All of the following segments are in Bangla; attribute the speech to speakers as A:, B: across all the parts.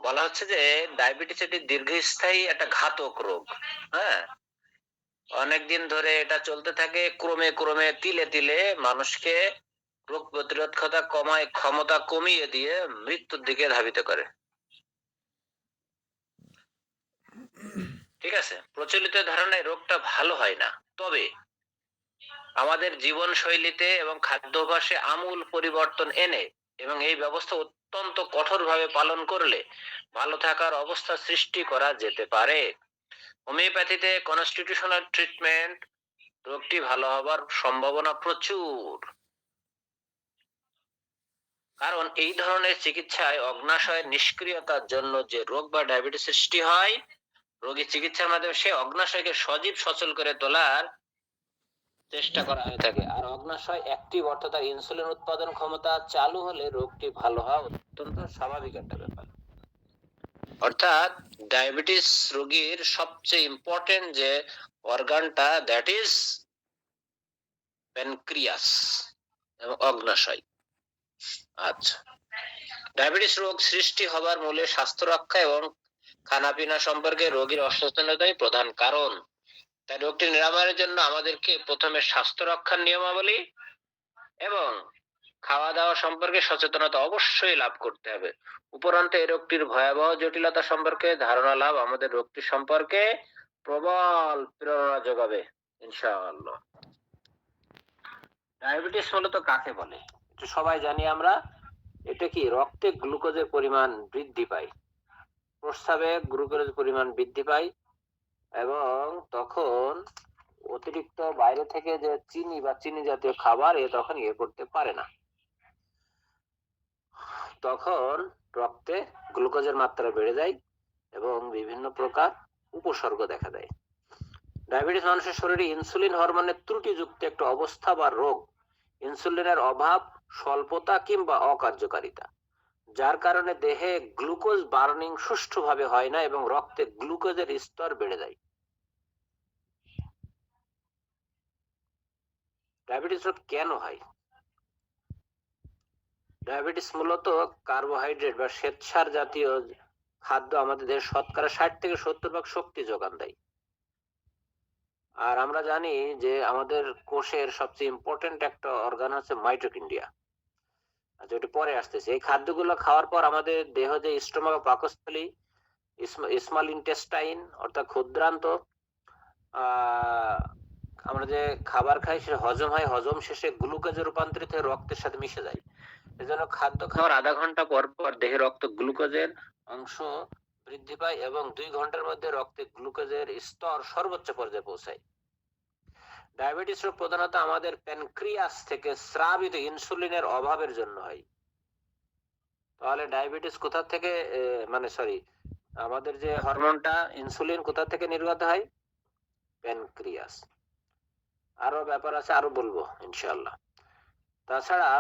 A: বলা হচ্ছে যে ডায়াবেটিস এটি দীর্ঘস্থায়ী একটা ঘাতক রোগ। হ্যাঁ, অনেকদিন ধরে এটা চলতে থাকে, ক্রমে ক্রমে তিলে তিলে মানুষকে রোগ প্রতিরোধ ক্ষমতা কমিয়ে দিয়ে মৃত্যুর দিকে ধাবিত করে। ঠিক আছে, প্রচলিত ধারণায় রোগটা ভালো হয় না, তবে আমাদের জীবন শৈলীতে এবং খাদ্যাভ্যাসে আমূল পরিবর্তন এনে এবং এই ব্যবস্থা অত্যন্ত কঠোরভাবে পালন করলে ভালো থাকার অবস্থা সৃষ্টি করা যেতে পারে। হোমিওপ্যাথিতে কনস্টিটিউশনাল ট্রিটমেন্ট, রোগটি ভালো হবার সম্ভাবনা প্রচুর। কারণ এই ধরনের চিকিৎসায় অগ্নাশয়ের নিষ্ক্রিয়তার জন্য যে রোগ বা ডায়াবেটিস সৃষ্টি হয়, রোগী চিকিৎসার মাধ্যমে সে অগ্নাশয়কে সজীব সচল করে তোলার চেষ্টা করা হয়ে থাকে। আর অগ্নাশয় অ্যাক্টিভ অর্থাৎ তার ইনসুলিন উৎপাদন ক্ষমতা চালু হলে রোগটি ভালো হওয়া অত্যন্ত স্বাভাবিক একটা ব্যাপার। অর্থাৎ ডায়াবেটিস রোগীর সবচেয়ে ইম্পর্টেন্ট যে অর্গানটা, দ্যাট ইজ প্যানক্রিয়াস এবং অগ্নাশয়। আচ্ছা, ডায়াবেটিস রোগ সৃষ্টি হবার মূলে স্বাস্থ্য রক্ষা এবং খানাপিনা সম্পর্কে রোগীর অসচেতনতাই প্রধান কারণ। তাই রোগটি নিরাময়ের জন্য আমাদেরকে প্রথমে স্বাস্থ্য রক্ষার নিয়মাবলী এবং খাওয়া দাওয়া সম্পর্কে সচেতনতা অবশ্যই লাভ করতে হবে। উপরন্তু এই রোগটির ভয়াবহ জটিলতা সম্পর্কে ধারণা লাভ আমাদের রোগটি সম্পর্কে প্রবল প্রেরণা যোগাবে ইনশাআল্লাহ। ডায়াবেটিস মূলত কাকে বলে? এটা সবাই জানি আমরা। এটা কি রক্তে গ্লুকোজের পরিমাণ বৃদ্ধি পায়, প্রস্রাবে গ্লুকোজের পরিমাণ বৃদ্ধি পায় এবং তখন অতিরিক্ত বাইরে থেকে যে চিনি বা চিনি জাতীয় খাবার তখন করতে পারে না, তখন রক্তে গ্লুকোজের মাত্রা বেড়ে যায় এবং বিভিন্ন প্রকার উপসর্গ দেখা দেয়। ডায়াবেটিস মানুষের শরীরে ইনসুলিন হরমোনের ত্রুটিযুক্ত একটা অবস্থা বা রোগ। ইনসুলিনের অভাব, স্বল্পতা কিংবা অকার্যকারিতা, যার কারণে দেহে গ্লুকোজ বার্নিং সুষ্ঠুভাবে হয় না এবং রক্তে গ্লুকোজের স্তর বেড়ে যায়। ডায়াবেটিস রোগ কেন হয়? ডায়াবেটিস মূলত কার্বোহাইড্রেট বা শ্বেতসার জাতীয় খাদ্য আমাদের দেহের শতকরা 60 থেকে 70% শক্তি যোগান দেয়। আর আমরা জানি যে আমাদের কোষের সবচেয়ে ইম্পর্টেন্ট একটা অর্গান হচ্ছে মাইটোকন্ড্রিয়া। আচ্ছা, ওটা পরে আসতেছে। এই খাদ্যগুলো খাওয়ার পর আমাদের দেহ যে স্টোমাক, পাকস্থলী, স্মল ইন্টেস্টাইন অর্থাৎ ক্ষুদ্রান্ত, আমরা যে খাবার খাই সে হজম হয়, হজম শেষে গ্লুকোজে রূপান্তরিত হয়ে রক্তের সাথে মিশে যায়। এজন্য খাদ্য খাওয়ার আধা ঘন্টা পর পর দেহে রক্ত গ্লুকোজের অংশ বৃদ্ধি পায় এবং 2 ঘন্টার মধ্যে রক্তে গ্লুকোজের স্তর সর্বোচ্চ পর্যায়ে পৌঁছায়। ডায়াবেটিস রোগ প্রধানত আমাদের প্যানক্রিয়াস থেকে স্রাবিত ইনসুলিনের অভাবের জন্য হয়। তাহলে ডায়াবেটিস কোথা থেকে আমাদের যে হরমোনটা ইনসুলিন কোথা থেকে নির্গত হয়? প্যানক্রিয়াস। আরো ব্যাপার আছে, আরো বলবো ইনশাআল্লাহ। তাছাড়া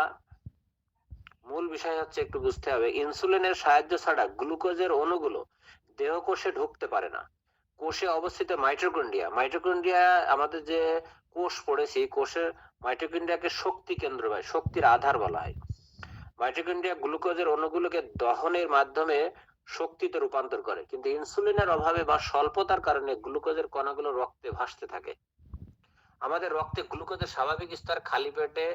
A: মূল বিষয় হচ্ছে একটু বুঝতে হবে, ইনসুলিনের সাহায্য ছাড়া গ্লুকোজের অণুগুলো দেহকোষে ঢুকতে পারে না। কোষে অবস্থিত মাইটোকন্ড্রিয়া আমাদের যে কোষ পড়েছি, কোষের মাইটোকন্ড্রিয়াকে শক্তি কেন্দ্র বা শক্তির আধার বলা হয়। মাইটোকন্ড্রিয়া গ্লুকোজের অণুগুলোকে দহনের মাধ্যমে শক্তিতে রূপান্তর করে, কিন্তু ইনসুলিনের অভাবে বা স্বল্পতার কারণে গ্লুকোজের কণাগুলো রক্তে ভাসতে থাকে। আমাদের রক্তে গ্লুকোজের স্বাভাবিক স্তর খালি পেটে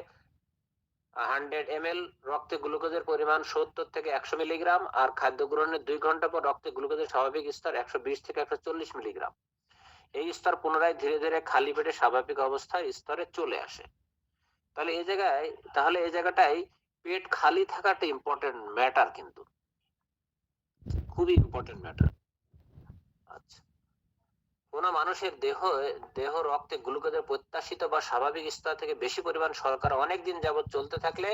A: 100 ml রক্তে গ্লুকোজের পরিমাণ 70 থেকে 100 মিলিগ্রাম, আর খাদ্য গ্রহণের 2 ঘন্টা পর রক্তে গ্লুকোজের স্বাভাবিক স্তর 120 থেকে 140 মিলিগ্রাম। এই স্তর পুনরায় ধীরে ধীরে খালি পেটে স্বাভাবিক অবস্থায় স্তরে চলে আসে। তাহলে এই জায়গাটাই পেট খালি থাকাটা ইম্পর্টেন্ট ম্যাটার, কিন্তু খুবই ইম্পর্টেন্ট ম্যাটার। আচ্ছা, কোন মানুষের দেহ রক্তে গ্লুকোজের প্রত্যাশিত বা স্বাভাবিক স্তর থেকে বেশি পরিমাণ শর্করা অনেকদিন যাবত চলতে থাকলে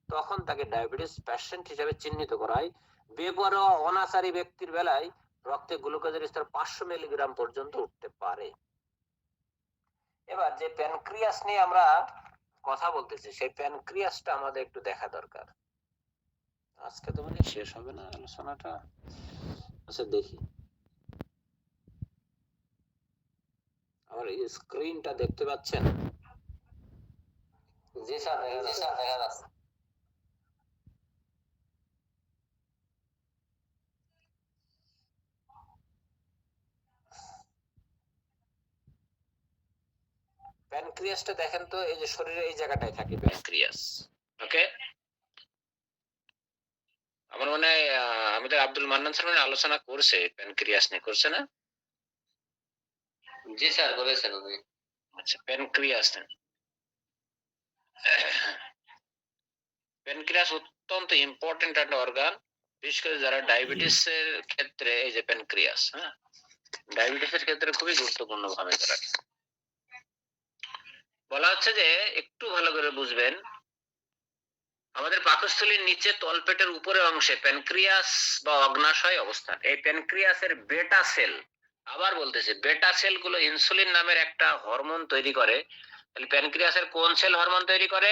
A: তখন তাকে ডায়াবেটিস পেশেন্ট হিসেবে চিহ্নিত করা হয়। বেপরোয়া অনাচারী ব্যক্তির বেলায় রক্তে গ্লুকোজের স্তর 500 মিলিগ্রাম পর্যন্ত উঠতে পারে। এবার যে প্যানক্রিয়াস নিয়ে আমরা কথা বলতেছি, সেই প্যানক্রিয়াসটা আমাদের একটু দেখা দরকার। আজকে তো মানে শেষ হবে না আলোচনাটা। আচ্ছা দেখি, আমার এই স্ক্রিনটা দেখতে পাচ্ছেন? জি স্যার, দেখা যাচ্ছে। প্যানক্রিয়াসটা দেখেন তো, এই যে শরীরে এই জায়গাটায় থাকে প্যানক্রিয়াস। ওকে, আমার মনে হয় আমাদের আব্দুল মান্নান স্যার মানে আলোচনা করছে প্যানক্রিয়াস নিয়ে, করছে না? জি স্যার, করেছেন উনি। আচ্ছা, প্যানক্রিয়াস প্যানক্রিয়াস অত্যন্ত ইম্পর্টেন্ট একটা অর্গান, বিশেষ করে যারা ডায়াবেটিস এর ক্ষেত্রে এই যে প্যানক্রিয়াস, হ্যাঁ, ডায়াবেটিস এর ক্ষেত্রে খুবই গুরুত্বপূর্ণ ভূমিকা রাখে। বলা হচ্ছে যে একটু ভালো করে বুঝবেন, আমাদের পাকস্থলীর নিচে তলপেটের উপরের অংশে প্যানক্রিয়াস বা অগ্নাশয় অবস্থান। এই প্যানক্রিয়াসের বেটা সেল, আবার বলতেছি, বেটা সেল গুলো ইনসুলিন নামের একটা হরমোন তৈরি করে। তাহলে প্যানক্রিয়াসের কোন সেল হরমোন তৈরি করে?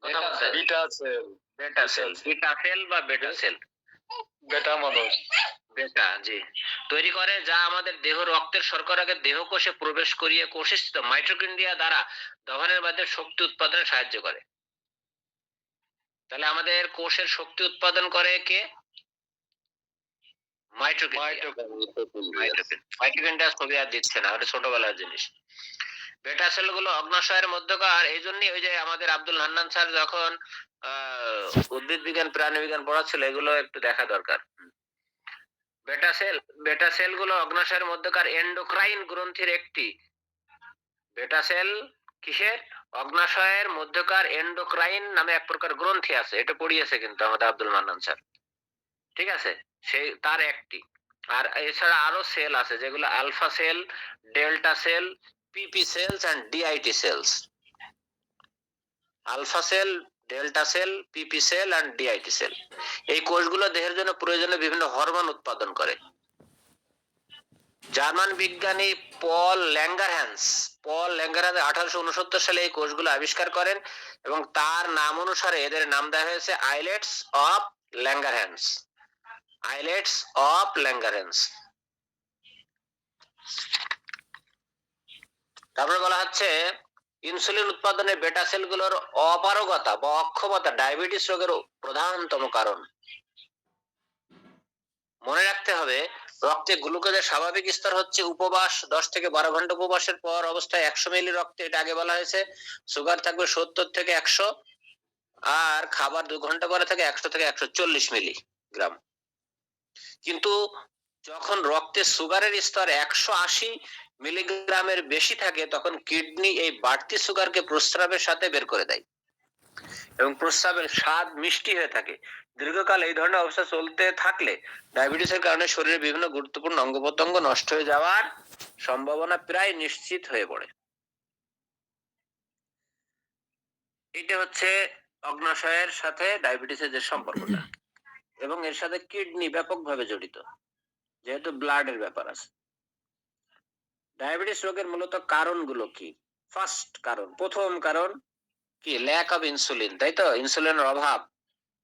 A: Beta sell. বেটা সেল, বিটা সেল বা বেটা সেল, বেটা মানুষ, বেটা, জি, তৈরি করে, যা আমাদের দেহ রক্তের শর্করাকে দেহকোষে প্রবেশ করিয়ে কোষস্থিত মাইটোকন্ড্রিয়া দ্বারা দহনের মাধ্যমে শক্তি উৎপাদনে সাহায্য করে। তাহলে আমাদের কোষের শক্তি উৎপাদন করে কে? মাইটোকন্ড্রিয়া ছবি আর দিচ্ছে না, ওটা ছোটবেলার জিনিস। বেটা সেল গুলো অগ্নাশয়ের মধ্যকার, এই জন্যই ওই যে আমাদের আব্দুল হান্নান স্যার যখন উদ্ভিদ বিজ্ঞান প্রাণী বিজ্ঞান পড়াচ্ছিল, এগুলো একটু দেখা দরকার। বেটা সেল গুলো অগ্নাশয়ের মধ্যকার এন্ডোক্রাইন গ্রন্থির একটি। বেটা সেল কিসের? অগ্নাশয়ের মধ্যকার এন্ডোক্রাইন নামে এক প্রকার গ্রন্থি আছে, এটা পড়িয়েছে কিন্তু আমাদের আব্দুল মান্নান স্যার, ঠিক আছে, সেই তার একটি। আর এছাড়া আরো সেল আছে যেগুলো alpha cell, delta cell, PP cells and DIT cells. Alpha cell, delta cell, PP cell and DIT cell, এই কোষগুলো দেহের জন্য প্রয়োজনীয় বিভিন্ন হরমোন উৎপাদন করে। জার্মান বিজ্ঞানী পল ল্যাঙ্গারহ্যান্স 1869 সালে এই কোষগুলো আবিষ্কার করেন এবং তার নাম অনুসারে এদের নাম দেওয়া হয়েছে islets of Langerhans. Islets of Langerhans. তারপরে বলা হচ্ছে ইনসুলিন উৎপাদনে বেটা সেলগুলোর অপারগতা বা অক্ষমতা ডায়াবেটিস রোগের প্রধানতম কারণ। মনে রাখতে হবে, রক্তে গ্লুকোজের স্বাভাবিক স্তর হচ্ছে উপবাস 10 থেকে 12 ঘন্টা উপবাসের পর অবস্থায় 100 মিলি রক্তে, এটা আগে বলা হয়েছে। সুগার থাকবে 70 থেকে 100, আর খাবার 2 ঘন্টা পরে থেকে 100 থেকে 140 মিলিগ্রাম। কিন্তু যখন রক্তে সুগারের স্তর 180 মিলিগ্রামের বেশি থাকে, তখন কিডনি এই বাড়তি সুগারকে প্রস্রাবের সাথে বের করে দেয় এবং প্রস্রাবের স্বাদ মিষ্টি হয়ে থাকে। দীর্ঘকাল এই ধরনের অবস্থা চলতে থাকলে ডায়াবেটিসের কারণে শরীরের বিভিন্ন গুরুত্বপূর্ণ অঙ্গ প্রত্যঙ্গ নষ্ট হয়ে যাওয়ার সম্ভাবনা প্রায় নিশ্চিত হয়ে পড়ে। এটা হচ্ছে অগ্নাশয়ের সাথে ডায়াবেটিসের যে সম্পর্কটা, এবং এর সাথে কিডনি ব্যাপকভাবে জড়িত, যেহেতু ব্লাডের ব্যাপার আছে। ডায়াবেটিস রোগের মূলত কারণগুলো কি? ফার্স্ট কারণ, প্রথম কারণ কি? ল্যাক অফ ইনসুলিন, তাই তো, ইনসুলিনের অভাব।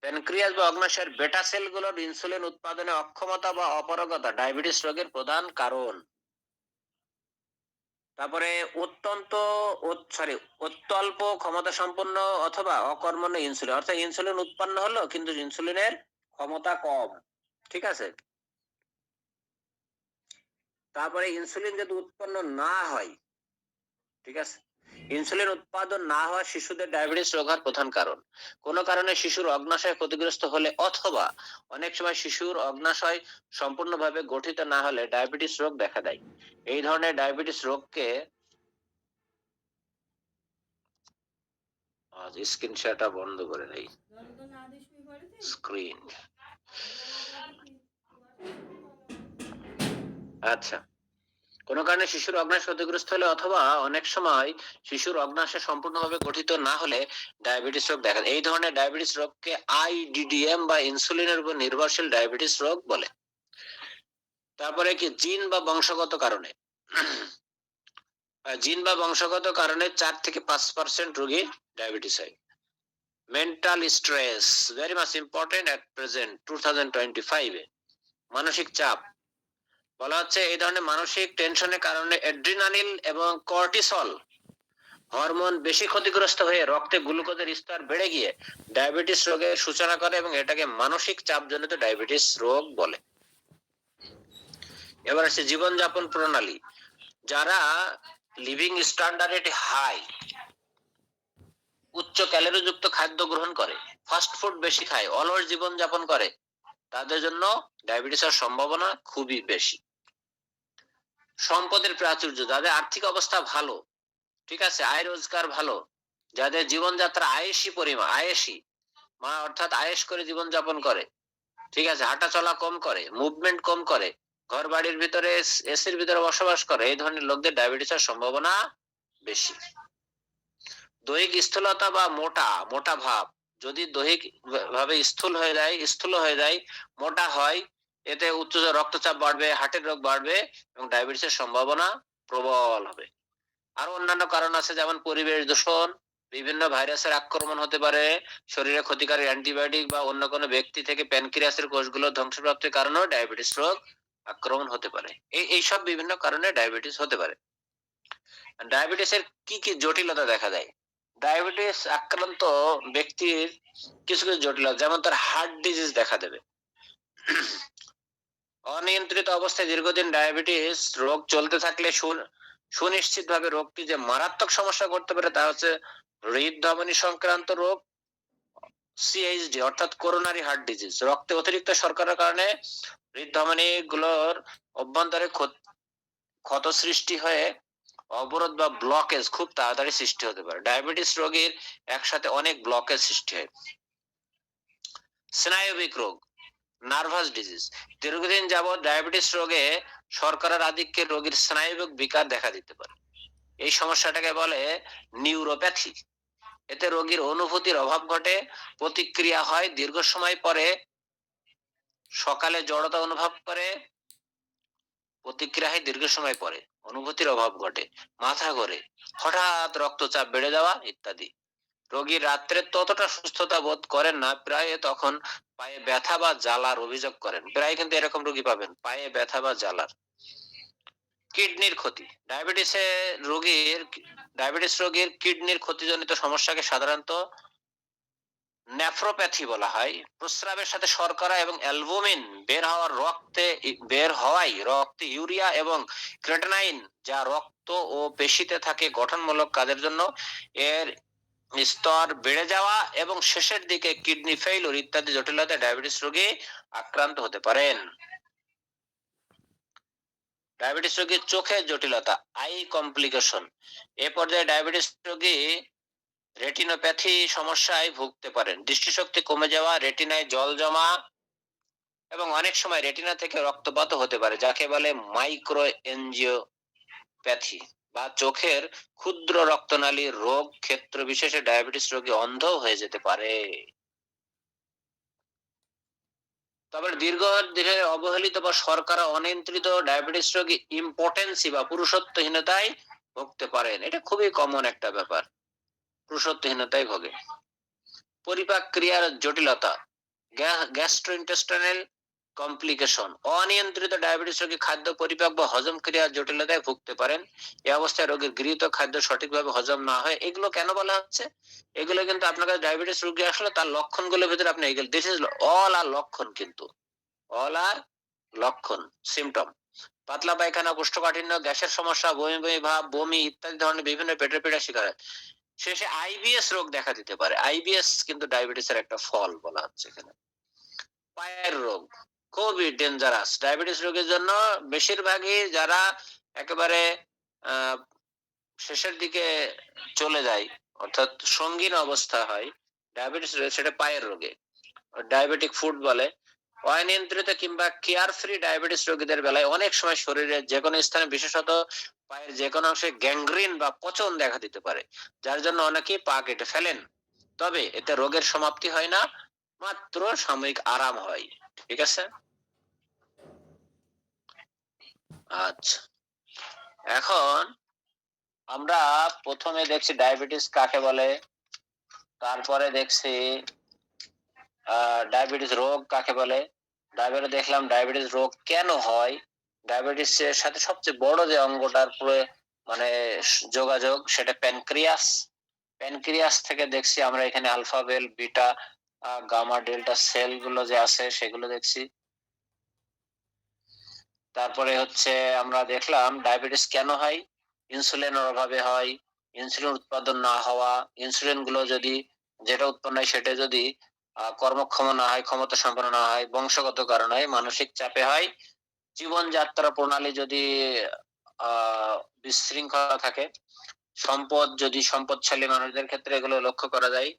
A: প্যানক্রিয়াস বা অগ্নাশয়ের বেটা সেলগুলোর ইনসুলিন উৎপাদনে অক্ষমতা বা অপারগতা ডায়াবেটিস রোগের প্রধান কারণ। তারপরে অত্যল্প ক্ষমতা সম্পন্ন অথবা অকর্মণ্য ইনসুলিন, অর্থাৎ ইনসুলিন উৎপন্ন হলো কিন্তু ইনসুলিনের ক্ষমতা কম, ঠিক আছে। তারপরে ইনসুলিন যদি উৎপন্ন না হয়, ঠিক আছে, ইনসুলিন উৎপাদন না হওয়া শিশুদের ডায়াবেটিস রোগ হওয়ার প্রধান কারণ। কোনো কারণে শিশুর অগ্নাশয় ক্ষতিগ্রস্ত হলে অথবা অনেক সময় শিশুর অগ্নাশয় সম্পূর্ণভাবে গঠিত না হলে ডায়াবেটিস রোগ দেখা দেয়। এই ধরনের ডায়াবেটিস রোগকে, স্ক্রিন শেয়ারটা বন্ধ করে দেই, স্ক্রিন, আচ্ছা, কোনো কারণে শিশুর অগ্নাশয় ক্ষতিগ্রস্ত হলে অথবা অনেক সময় শিশুর অগ্নাশয় সম্পূর্ণভাবে গঠিত না হলে ডায়াবেটিস রোগ দেখা দেয়। এই ধরনের ডায়াবেটিস রোগকে আইডিডিএম বা ইনসুলিনের উপর নির্ভরশীল ডায়াবেটিস রোগ বলে। তারপরে কি? জিন বা বংশগত কারণে, জিন বা বংশগত কারণে 4 থেকে 5% রোগী ডায়াবেটিস হয়। Mental stress, very much important at present 2025 এ। মানসিক চাপ, বলা হচ্ছে এই ধরনের মানসিক টেনশনের কারণে অ্যাড্রিনালিন এবং কর্টিসল হরমোন বেশি ক্ষতিগ্রস্ত হয়ে রক্তে গ্লুকোজের স্তর বেড়ে গিয়ে ডায়াবেটিস রোগের সূচনা করে এবং এটাকে মানসিক চাপজনিত ডায়াবেটিস রোগ বলে। এবার আসছে জীবনযাপন প্রণালী। যারা লিভিং স্ট্যান্ডার্ড হাই, উচ্চ ক্যালোরিযুক্ত খাদ্য গ্রহণ করে, ফাস্ট ফুড বেশি খায়, অলস জীবন যাপন করে, তাদের জন্য ডায়াবেটিসের সম্ভাবনা খুবই বেশি। সম্পদের প্রাচুর্য, যাদের আর্থিক অবস্থা ভালো, ঠিক আছে, আয় রোজগার ভালো, যাদের জীবনযাত্রা আয়েসি অর্থাৎ আয়েস করে জীবন যাপন করে, ঠিক আছে, হাঁটা চলা কম করে, মুভমেন্ট কম করে, ঘর বাড়ির ভিতরে এসির ভিতরে বসবাস করে, এই ধরনের লোকদের ডায়াবেটিসের সম্ভাবনা বেশি। দৈহিক স্থূলতা বা মোটা ভাব, যদি দৈহিক ভাবে স্থূল হয়ে যায়, মোটা হয়, এতে উচ্চ রক্তচাপ বাড়বে, হার্টের রোগ বাড়বে এবং ডায়াবেটিসের সম্ভাবনা প্রবল হবে। আরো অন্যান্য কারণ আছে, যেমন পরিবেশ দূষণ, বিভিন্ন ভাইরাসের আক্রমণ হতে পারে, শরীরে ক্ষতিকারী অ্যান্টিবায়োটিক বা অন্য কোনো ব্যক্তি থেকে প্যানক্রিয়াসের কোষগুলো ধ্বংসপ্রাপ্তির কারণেও ডায়াবেটিস রোগ আক্রমণ হতে পারে। এইসব বিভিন্ন কারণে ডায়াবেটিস হতে পারে। ডায়াবেটিসের কি কি জটিলতা দেখা যায়? ডায়াবেটিস আক্রান্ত ব্যক্তির কিছু কিছু জটিলতা, যেমন তার হার্ট ডিজিজ দেখা দেবে। অনিয়ন্ত্রিত অবস্থায় দীর্ঘদিন ডায়াবেটিস রোগ চলতে থাকলে সুনিশ্চিতভাবে রোগটি যে মারাত্মক সমস্যা করতে পারে তা হচ্ছে হৃদধমনী সংক্রান্ত রোগ, সিএইচডি অর্থাৎ করোনারি হার্ট ডিজিজ। রক্তে অতিরিক্ত শর্করার কারণে হৃদধমনী গুলোর অভ্যন্তরে ক্ষত সৃষ্টি হয়ে অবরোধ বা ব্লকেজ খুব তাড়াতাড়ি সৃষ্টি হতে পারে। ডায়াবেটিস রোগীর একসাথে অনেক ব্লকেজ সৃষ্টি হয়। স্নায়বিক রোগ, নার্ভাস ডিজিজ, দীর্ঘদিন যাবৎ ডায়াবেটিস রোগে শর্করার আধিক্যে রোগীর স্নায়বিক বিকার দেখা দিতে পারে। এই সমস্যাটাকে বলে নিউরোপ্যাথি। এতে রোগীর অনুভূতির অভাব ঘটে, প্রতিক্রিয়া হয় দীর্ঘ সময় পরে, সকালে জড়তা অনুভব করে, প্রতিক্রিয়া হয় দীর্ঘ সময় পরে, অনুভূতির অভাব ঘটে, মাথা ঘোরে, হঠাৎ রক্তচাপ বেড়ে যাওয়া ইত্যাদি। রোগী রাত্রে ততটা সুস্থতা বোধ করেন না, প্রায় তখন পায়ে ব্যথা বা জ্বালার অভিযোগ করেন। প্রায় কিন্তু এরকম রোগী পাবেন, পায়ে ব্যথা বা জ্বালার। কিডনির ক্ষতি, ডায়াবেটিস রোগীর কিডনির ক্ষতিজনিত সমস্যাকে সাধারণত নেফ্রোপ্যাথি বলা হয়। প্রস্রাবের সাথে শর্করা এবং অ্যালবুমিন বের হওয়ায় রক্তে ইউরিয়া এবং ক্রিয়েটিনাইন, যা রক্ত ও পেশিতে থাকে গঠনমূলক কাজের জন্য, এর স্তর বেড়ে যাওয়া এবং শেষের দিকে কিডনি ফেইলিউর ইত্যাদি জটিলতায় ডায়াবেটিস রোগী আক্রান্ত হতে পারেন। ডায়াবেটিস রোগীর চোখের জটিলতা, আই কমপ্লিকেশন, এ পর্যায়ে ডায়াবেটিস রোগী রেটিনোপ্যাথি সমস্যায় ভুগতে পারেন। দৃষ্টিশক্তি কমে যাওয়া, রেটিনায় জল জমা এবং অনেক সময় রেটিনা থেকে রক্তপাত হতে পারে, যাকে বলে মাইক্রো এনজিওপ্যাথি বা চোখের ক্ষুদ্র রক্তনালীর রোগ। ক্ষেত্র বিশেষে ডায়াবেটিস রোগী অন্ধ হয়ে যেতে পারে। তবে দীর্ঘদিনের অবহেলিত বা শর্করা অনিয়ন্ত্রিত ডায়াবেটিস রোগী ইম্পোটেন্সি বা পুরুষত্বহীনতায় ভুগতে পারেন। এটা খুবই কমন একটা ব্যাপার, পুরুষত্বহীনতায় ভোগে। পরিপাক ক্রিয়ার জটিলতা, গ্যাস্ট্রোইন্টেস্টাইনাল কমপ্লিকেশন, অনিয়ন্ত্রিত ডায়াবেটিস রোগী খাদ্য পরিপাক বা হজম ক্রিয়ার জটিলতায় ভুগতে পারেন। এই অবস্থায় রোগীর গৃহীত খাদ্য সঠিকভাবে হজম না হয়। এগুলো কেন বলা হচ্ছে? এগুলো কিন্তু আপনার কাছে ডায়াবেটিস রোগী আসলে তার লক্ষণগুলোর ভিতরে আপনি এগুলো, দিস ইজ অল আর লক্ষণ, কিন্তু অল আর লক্ষণ, সিমটম। পাতলা পায়খানা, কোষ্ঠকাঠিন্য, গ্যাসের সমস্যা, বমি বমি ভাব, বমি ইত্যাদি ধরনের বিভিন্ন পেটের পীড়া শিকার হয়। শেষে আইবিএস রোগ দেখা দিতে পারে। আইবিএস কিন্তু ডায়াবেটিসের একটা ফল বলা হচ্ছে এখানে। পায়ের রোগ খুবই ডেঞ্জারাস ডায়াবেটিস রোগের জন্য। বেশিরভাগই যারা একেবারে শেষের দিকে চলে যায়, অর্থাৎ সঙ্গীন অবস্থা হয় ডায়াবেটিস রোগে, সেটা পায়ের রোগে, ডায়াবেটিক ফুট বলে। অনিয়ন্ত্রিত কিংবা কেয়ার ফ্রি ডায়াবেটিস রোগীদের বেলায় অনেক সময় শরীরের যে কোনো স্থানে, বিশেষত পায়ের যে কোনো অংশে গ্যাংগ্রিন বা পচন দেখা দিতে পারে, যার জন্য অনেকেই পা কেটে ফেলেন। তবে এতে রোগের সমাপ্তি হয় না, মাত্র সাময়িক আরাম হয়। ঠিক আছে, আচ্ছা। এখন আমরা প্রথমে দেখছি ডায়াবেটিস কাকে বলে, তারপরে দেখছি ডায়াবেটিস রোগ কাকে বলে, তারপরে দেখলাম ডায়াবেটিস রোগ কেন হয়, ডায়াবেটিস এর সাথে সবচেয়ে বড় যে অঙ্গটার মানে যোগাযোগ, সেটা প্যানক্রিয়াস। প্যানক্রিয়াস থেকে দেখছি আমরা এখানে আলফা বেল, বিটা, গামা, ডেল্টা সেল গুলো যে আছে সেগুলো দেখছি। তারপরে হচ্ছে আমরা দেখলাম ডায়াবেটিস কেন হয়, ইনসুলিনের অভাবে হয়, ইনসুলিন উৎপাদন না হওয়া, ইনসুলিন গুলো যদি যেটা উৎপন্ন হয় সেটা যদি কর্মক্ষম না হয়, ক্ষমতা সম্পন্ন না হয়, বংশগত কারণ হয়, মানসিক চাপে হয়, জীবনযাত্রা প্রণালী যদি বিশৃঙ্খলা থাকে, সম্পদ যদি সম্পদশালী মানুষদের ক্ষেত্রে এগুলো লক্ষ্য করা যায়,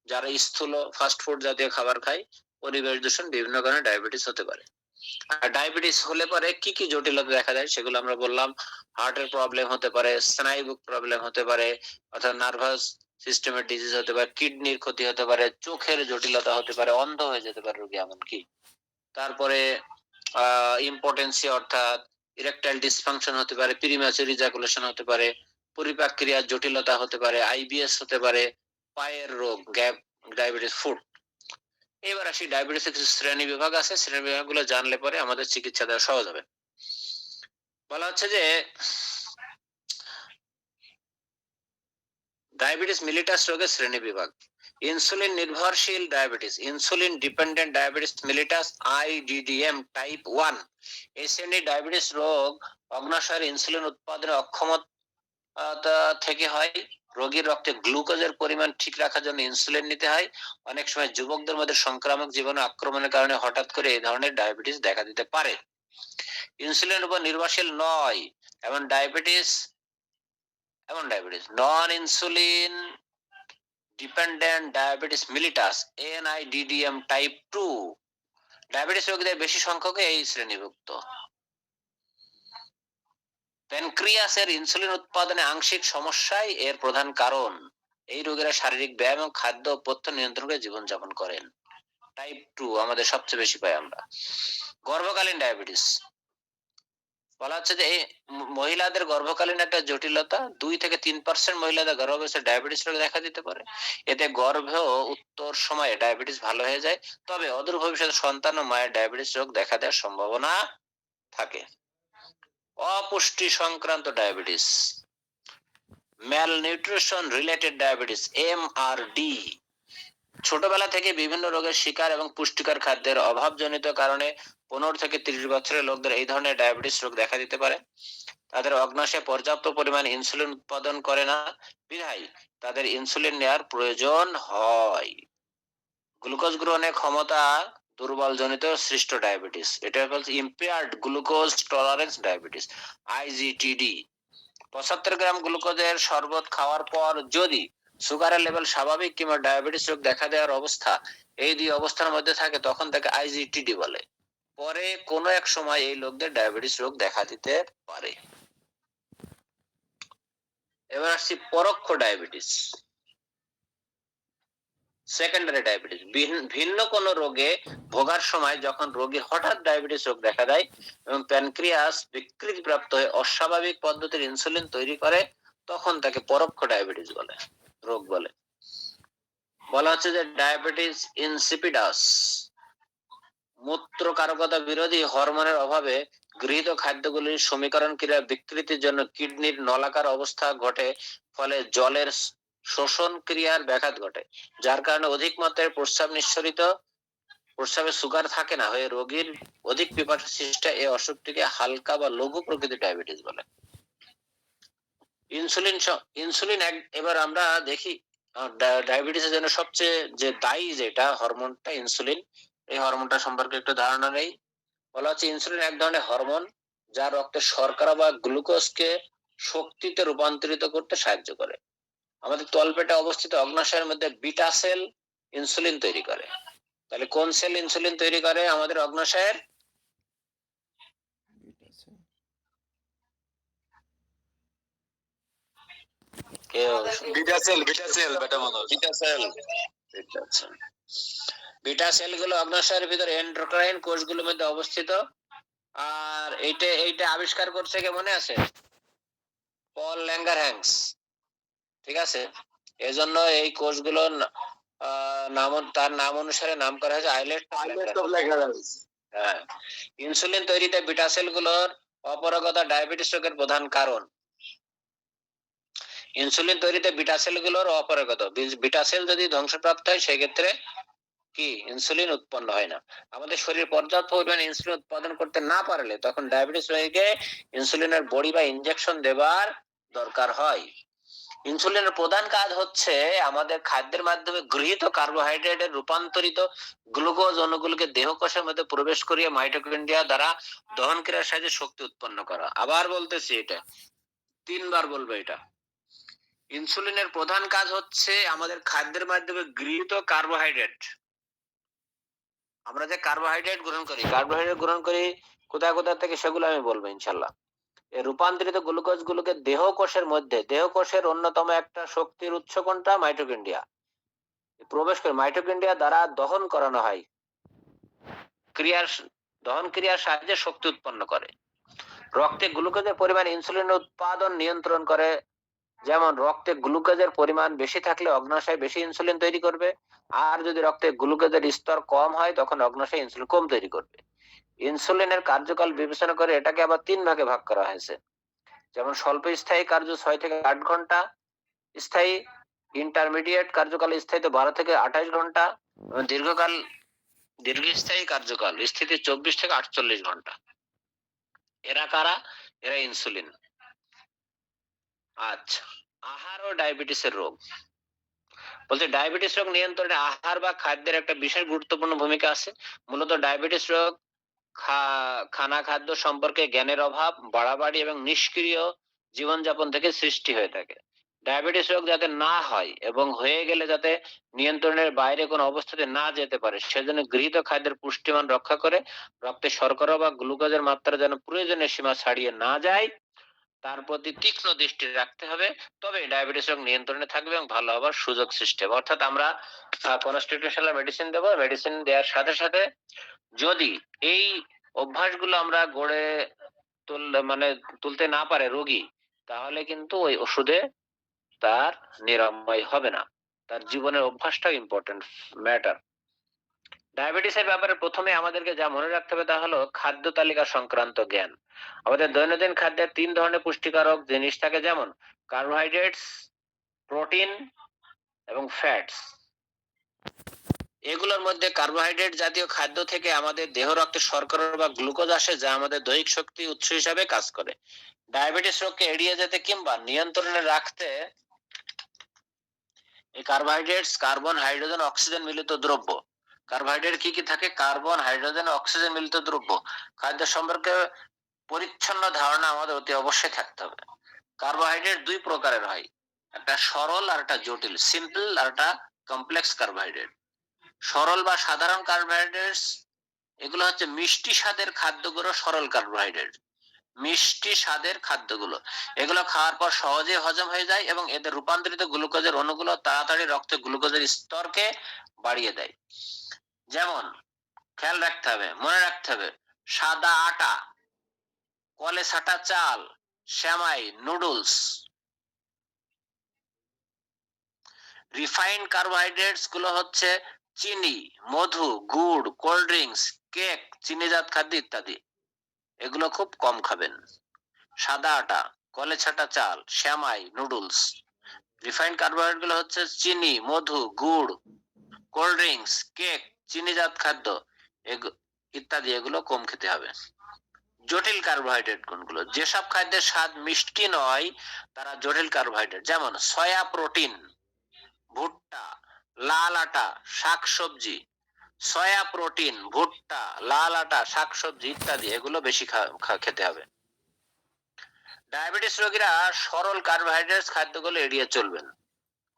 A: যারা স্থূল ফাস্ট ফুড জাতীয় খাবার খায়, পরিবেশ দূষণ, বিভিন্ন কারণে ডায়াবেটিস হতে পারে। আর ডায়াবেটিস হলে পরে কি কি জটিলতা দেখা যায় সেগুলো আমরা বললাম। হার্টের প্রবলেম হতে পারে, স্নায়বিক প্রবলেম হতে পারে, অর্থাৎ নার্ভাস সিস্টেমের ডিজিজ হতে পারে, কিডনির ক্ষতি হতে পারে, চোখের জটিলতা হতে পারে, অন্ধ হয়ে যেতে পারে রোগী এমনকি। তারপরে ইম্পটেন্সি অর্থাৎ ইরেকটাইল ডিসফাংশন হতে পারে, প্রিম্যাচুর ইজাকুলেশন হতে পারে, পরিপাক ক্রিয়ার জটিলতা হতে পারে, আইবিএস হতে পারে, পায়ের রোগ, গ্যাপ, ডায়াবেটিস ফুট। এবার আসি ডায়াবেটিসের কিছু শ্রেণী বিভাগ আছে, শ্রেণী বিভাগগুলো জানলে পরে আমাদের চিকিৎসা দেওয়া সহজ হবে। বলা হচ্ছে যে ডায়াবেটিস মিলিটাস রোগের শ্রেণী বিভাগ। ইনসুলিন নির্ভরশীল diabetes, insulin dependent diabetes mellitus IDDM type 1। এই শ্রেণীর ডায়াবেটিস রোগ অগ্নাশয়ের ইনসুলিন উৎপাদনে অক্ষমতা থেকে হয়। রোগীর রক্তে গ্লুকোজের পরিমাণ ঠিক রাখার জন্য ইনসুলিন নিতে হয়। অনেক সময় যুবকদের মধ্যে সংক্রামক জীবাণু আক্রমণের কারণে হঠাৎ করে এই ধরনের ডায়াবেটিস দেখা দিতে পারে। ইনসুলিনের উপর নির্ভরশীল নয় এমন diabetes non insulin dependent diabetes mellitus NIDDM type 2 diabetes রোগীদের বেশি সংখ্যক এই শ্রেণীভুক্ত। প্যানক্রিয়াসের ইনসুলিন উৎপাদনে আংশিক সমস্যাই এর প্রধান কারণ। এই রোগীরা শারীরিক ব্যায়াম এবং খাদ্য ও পথ্য নিয়ন্ত্রণ করে জীবনযাপন করেন। টাইপ 2 আমাদের সবচেয়ে বেশি পাই আমরা। গর্ভকালীন ডায়াবেটিস বলা হচ্ছে যে এই মহিলাদের গর্ভকালীন একটা জটিলতা, 2 থেকে 3% মহিলাদের গর্ভাবস্থায় ডায়াবেটিস রোগ দেখা দিতে পারে। এতে গর্ভে উত্তর সময়ে ডায়াবেটিস ভালো হয়ে যায়, তবে অদূর ভবিষ্যতে সন্তান ও মায়ের ডায়াবেটিস রোগ দেখা দেওয়ার সম্ভাবনা থাকে। অপুষ্টি সংক্রান্ত diabetes, malnutrition related diabetes MRT, ছোটবেলা থেকে বিভিন্ন রোগের শিকার এবং পুষ্টিকর খাদ্যের অভাবজনিত কারণে 15 থেকে 30 বছরের লোকদের এই ধরনের ডায়াবেটিস রোগ দেখা দিতে পারে। তাদের অগ্নাশয়ে পর্যাপ্ত পরিমাণ ইনসুলিন উৎপাদন করে না, বিধায় তাদের ইনসুলিন নেওয়ার প্রয়োজন হয়। গ্লুকোজ গ্রহণের ক্ষমতা দুর্বল জনিত সৃষ্ট ডায়াবেটিস, এটা বলছে ইম্পেয়ার্ড গ্লুকোজ টলারেন্স ডায়াবেটিস আইজিটিডি। 75 গ্রাম গ্লুকোজের শরবত খাওয়ার পর যদি সুগারের লেভেল স্বাভাবিক কিংবা ডায়াবেটিস রোগ দেখা দেওয়ার অবস্থা, এই দুই অবস্থার মধ্যে থাকে, তখন তাকে আইজিটিডি বলে। পরে কোনো এক সময় এই লোকদের ডায়াবেটিস রোগ দেখা দিতে পারে। এবার আসছি পরোক্ষ ডায়াবেটিস, সেকেন্ডারি ডায়াবেটিস। ভিন্ন কোনো রোগে ভোগার সময় যখন রোগীর হঠাৎ ডায়াবেটিস রোগ দেখা দেয় এবং প্যানক্রিয়াস বিকৃতিপ্রাপ্ত হয়ে অস্বাভাবিক পদ্ধতির ইনসুলিন তৈরি করে, তখন তাকে পরোক্ষ ডায়াবেটিস বলে, রোগ বলে। বলা হচ্ছে যে ডায়াবেটিস ইনসিপিডাস, মূত্রকারকতা বিরোধী হরমোনের অভাবে গৃহীত খাদ্যগুলির সমীকরণ ক্রিয়া বিকৃতির জন্য কিডনির নলাকার অবস্থা ঘটে, ফলে জলের শোষণ ক্রিয়ার ব্যাঘাত ঘটে, যার কারণে অধিক মাত্রায় প্রস্রাব নিঃসরিত, প্রস্রাবে সুগার থাকে না হয়ে রোগীর অধিক পিপাসা সৃষ্টি। এই অসুখটিকে হালকা বা লঘু প্রকৃতির ডায়াবেটিস বলে। ইনসুলিন এবার আমরা দেখি ডায়াবেটিসের জন্য সবচেয়ে যে দায়ী যেটা হরমোনটা ইনসুলিন, এই হরমোনটা সম্পর্কে একটু ধারণা নেই। বলা হচ্ছে ইনসুলিন এক ধরনের হরমোন যা রক্তে শর্করা বা গ্লুকোজকে শক্তিতে রূপান্তরিত করতে সাহায্য করে। আমাদের তলপেটে অবস্থিত অগ্নাশয়ের মধ্যে বিটা সেল ইনসুলিন তৈরি করে। তাহলে কোন সেল ইনসুলিন তৈরি করে আমাদের অগ্নাশয়ের? বিটা সেলগুলো অগ্নাশয়ের ভিতরে এন্ডোক্রাইন কোষগুলোর মধ্যে অবস্থিত। আর এইটা আবিষ্কার করছে কে মনে আছে? পল ল্যাঙ্গারহ্যান্স। ঠিক আছে, এজন্য এই কোষগুলো তার নাম অনুসারে নাম করা হয়েছে আইলেট অফ ল্যাঙ্গারহ্যান্স। হ্যাঁ, ইনসুলিন তৈরিতে বিটা সেলগুলোর অপারগতা ডায়াবেটিস রোগের প্রধান কারণ। ইনসুলিন তৈরিতে বিটা সেলগুলোর অপারগতা, বিটা সেল যদি ধ্বংসপ্রাপ্ত হয় সেক্ষেত্রে কি ইনসুলিন উৎপন্ন হয় না। আমাদের শরীর পর্যাপ্ত পরিমাণ ইনসুলিন উৎপাদন করতে না পারলে তখন ডায়াবেটিস রোগীকে ইনসুলিনের বড়ি বা ইনজেকশন দেবার দরকার হয়। ইনসুলিনের প্রধান কাজ হচ্ছে আমাদের খাদ্যের মাধ্যমে গৃহীত কার্বোহাইড্রেটের রূপান্তরিত গ্লুকোজ অণুগুলোকে দেহকোষের মধ্যে প্রবেশ করিয়ে মাইটোকন্ড্রিয়া দ্বারা দহন ক্রিয়ার সাহায্যে শক্তি উৎপন্ন করা। আবার বলতেছি, এটা 3 বার বলবো। এটা ইনসুলিনের প্রধান কাজ হচ্ছে আমাদের খাদ্যের মাধ্যমে গৃহীত কার্বোহাইড্রেট, আমরা যে কার্বোহাইড্রেট গ্রহণ করি কোথায় কোথা থেকে সেগুলো আমি বলবো ইনশাল্লাহ। এই রূপান্তরিত গ্লুকোজ গুলোকে দেহকোষের অন্যতম একটা শক্তির উৎস কোনটা? মাইটোকন্ড্রিয়া প্রবেশ করে মাইটোকন্ড্রিয়া দ্বারা দহন করানো হয়, দহন ক্রিয়ার সাহায্যে শক্তি উৎপন্ন করে। রক্তে গ্লুকোজের পরিমাণ ইনসুলিন উৎপাদন নিয়ন্ত্রণ করে। যেমন রক্তে গ্লুকোজের পরিমাণ বেশি থাকলে অগ্ন্যাশয় বেশি ইনসুলিন তৈরি করবে, আর যদি রক্তে গ্লুকোজের স্তর কম হয় তখন অগ্ন্যাশয় ইনসুলিন কম তৈরি করবে। ইনসুলিনের কার্যকাল বিবেচনা করে এটাকে আবার 3 ভাগে ভাগ করা হয়েছে। যেমন স্বল্প স্থায়ী কার্য 6 থেকে 8 ঘন্টা, স্থায়ী ইন্টারমিডিয়েট কার্যকাল স্থায়িত্ব 12 থেকে 28 ঘন্টা, দীর্ঘস্থায়ী কার্যকাল স্থিতি 24 থেকে 48 ঘন্টা। এরা কারা? এরা ইনসুলিন। আচ্ছা, আহার ও ডায়াবেটিসের রোগ। বলতে ডায়াবেটিস রোগ নিয়ন্ত্রণে আহার বা খাদ্যের একটা বিশেষ গুরুত্বপূর্ণ ভূমিকা আছে। মূলত ডায়াবেটিস রোগ খানা খাদ্য সম্পর্কে জ্ঞানের অভাব, বাড়াবাড়ি এবং নিষ্ক্রিয় জীবনযাপন থেকে সৃষ্টি হয়ে থাকে। ডায়াবেটিস রোগ যাতে না হয় এবং হয়ে গেলে যাতে নিয়ন্ত্রণের বাইরে কোনো অবস্থাতে না যেতে পারে সেজন্য গৃহীত খাদ্যের পুষ্টিমান রক্ষা করে রক্তে শর্করা বা গ্লুকোজের মাত্রা যেন প্রয়োজনীয় সীমা ছাড়িয়ে না যায় তার প্রতি তীক্ষ্ণ দৃষ্টি রাখতে হবে। তবে ডায়াবেটিস রোগ নিয়ন্ত্রণে থাকবে এবং ভালো হবার সুযোগ সৃষ্টি হবে। অর্থাৎ আমরা কনস্টিটিউশনাল মেডিসিন দেবো, মেডিসিন দেওয়ার সাথে সাথে যদি এই অভ্যাসগুলো আমরা গড়ে তুলতে না পারে রোগী, তাহলে কিন্তু ওই ওষুধে তার নিরাময় হবে না। তার জীবনের অভ্যাসটাও ইম্পর্টেন্ট ম্যাটার। ডায়াবেটিসের ব্যাপারে প্রথমে আমাদেরকে যা মনে রাখতে হবে তা হলো খাদ্য তালিকা সংক্রান্ত জ্ঞান। আমাদের দৈনন্দিন খাদ্যে 3 ধরনের পুষ্টিকারক জিনিস থাকে, যেমন কার্বোহাইড্রেটস, প্রোটিন এবং ফ্যাটস। এগুলোর মধ্যে কার্বোহাইড্রেট জাতীয় খাদ্য থেকে আমাদের দেহ রক্তে শর্করা বা গ্লুকোজ আসে, যা আমাদের দৈহিক শক্তি উৎস হিসাবে কাজ করে। ডায়াবেটিস রোগকে এড়িয়ে যেতে কিংবা নিয়ন্ত্রণে রাখতে এই কার্বোহাইড্রেটস কার্বন, হাইড্রোজেন, অক্সিজেন মিলিত দ্রব্য। কার্বোহাইড্রেট কি কি থাকে? কার্বন, হাইড্রোজেন, অক্সিজেন মিলিত দ্রব্য। খাদ্য সম্পর্কে পরিচ্ছন্ন ধারণা আমাদের অতি অবশ্যই থাকতে হবে। কার্বোহাইড্রেট 2 প্রকারের হয়, একটা সরল আর একটা জটিল, সিম্পল আর একটা কমপ্লেক্স কার্বোহাইড্রেট। সরল বা সাধারণ কার্বোহাইড্রেটস এগুলো হচ্ছে মিষ্টি স্বাদের খাদ্যগুলো, সরল কার্বোহাইড্রেট। মিষ্টি স্বাদের খাদ্যগুলো এগুলো খাওয়ার পর সহজে হজম হয়ে যায় এবং এদের রূপান্তরিত গ্লুকোজের অণুগুলো তাড়াতাড়ি রক্তে গ্লুকোজের স্তরকে বাড়িয়ে দেয়। যেমন খেয়াল রাখতে হবে, মনে রাখতে হবে, সাদা আটা, কলে ছাটা চাল, সেমাই, নুডলস। রিফাইন্ড কার্বোহাইড্রেটস গুলো হচ্ছে চিনি, মধু, গুড়, কোল্ড ড্রিঙ্কস, কেক, চিনিজাত খাদ্য ইত্যাদি। এগুলো খুব কম খাবেন। সাদা আটা, কলে ছাটা চাল, সেমাই, নুডলস। রিফাইন্ড কার্বোহাইড্রেট গুলো হচ্ছে চিনি, মধু, গুড়, কোল্ড ড্রিঙ্কস, কেক, চিনিজাত খাদ্য ইত্যাদি। এগুলো কম খেতে হবে। জটিল কার্বোহাইড্রেট কোনগুলো? যেসব খাদ্যের স্বাদ মিষ্টি নয় তারা জটিল কার্বোহাইড্রেট। যেমন সয়া প্রোটিন, ভুট্টা, লাল আটা, শাকসবজি। সয়া প্রোটিন, ভুট্টা, লাল আটা, শাকসবজি ইত্যাদি এগুলো বেশি খেতে হবে। ডায়াবেটিস রোগীরা সরল কার্বোহাইড্রেটস খাদ্যগুলো এড়িয়ে চলবেন।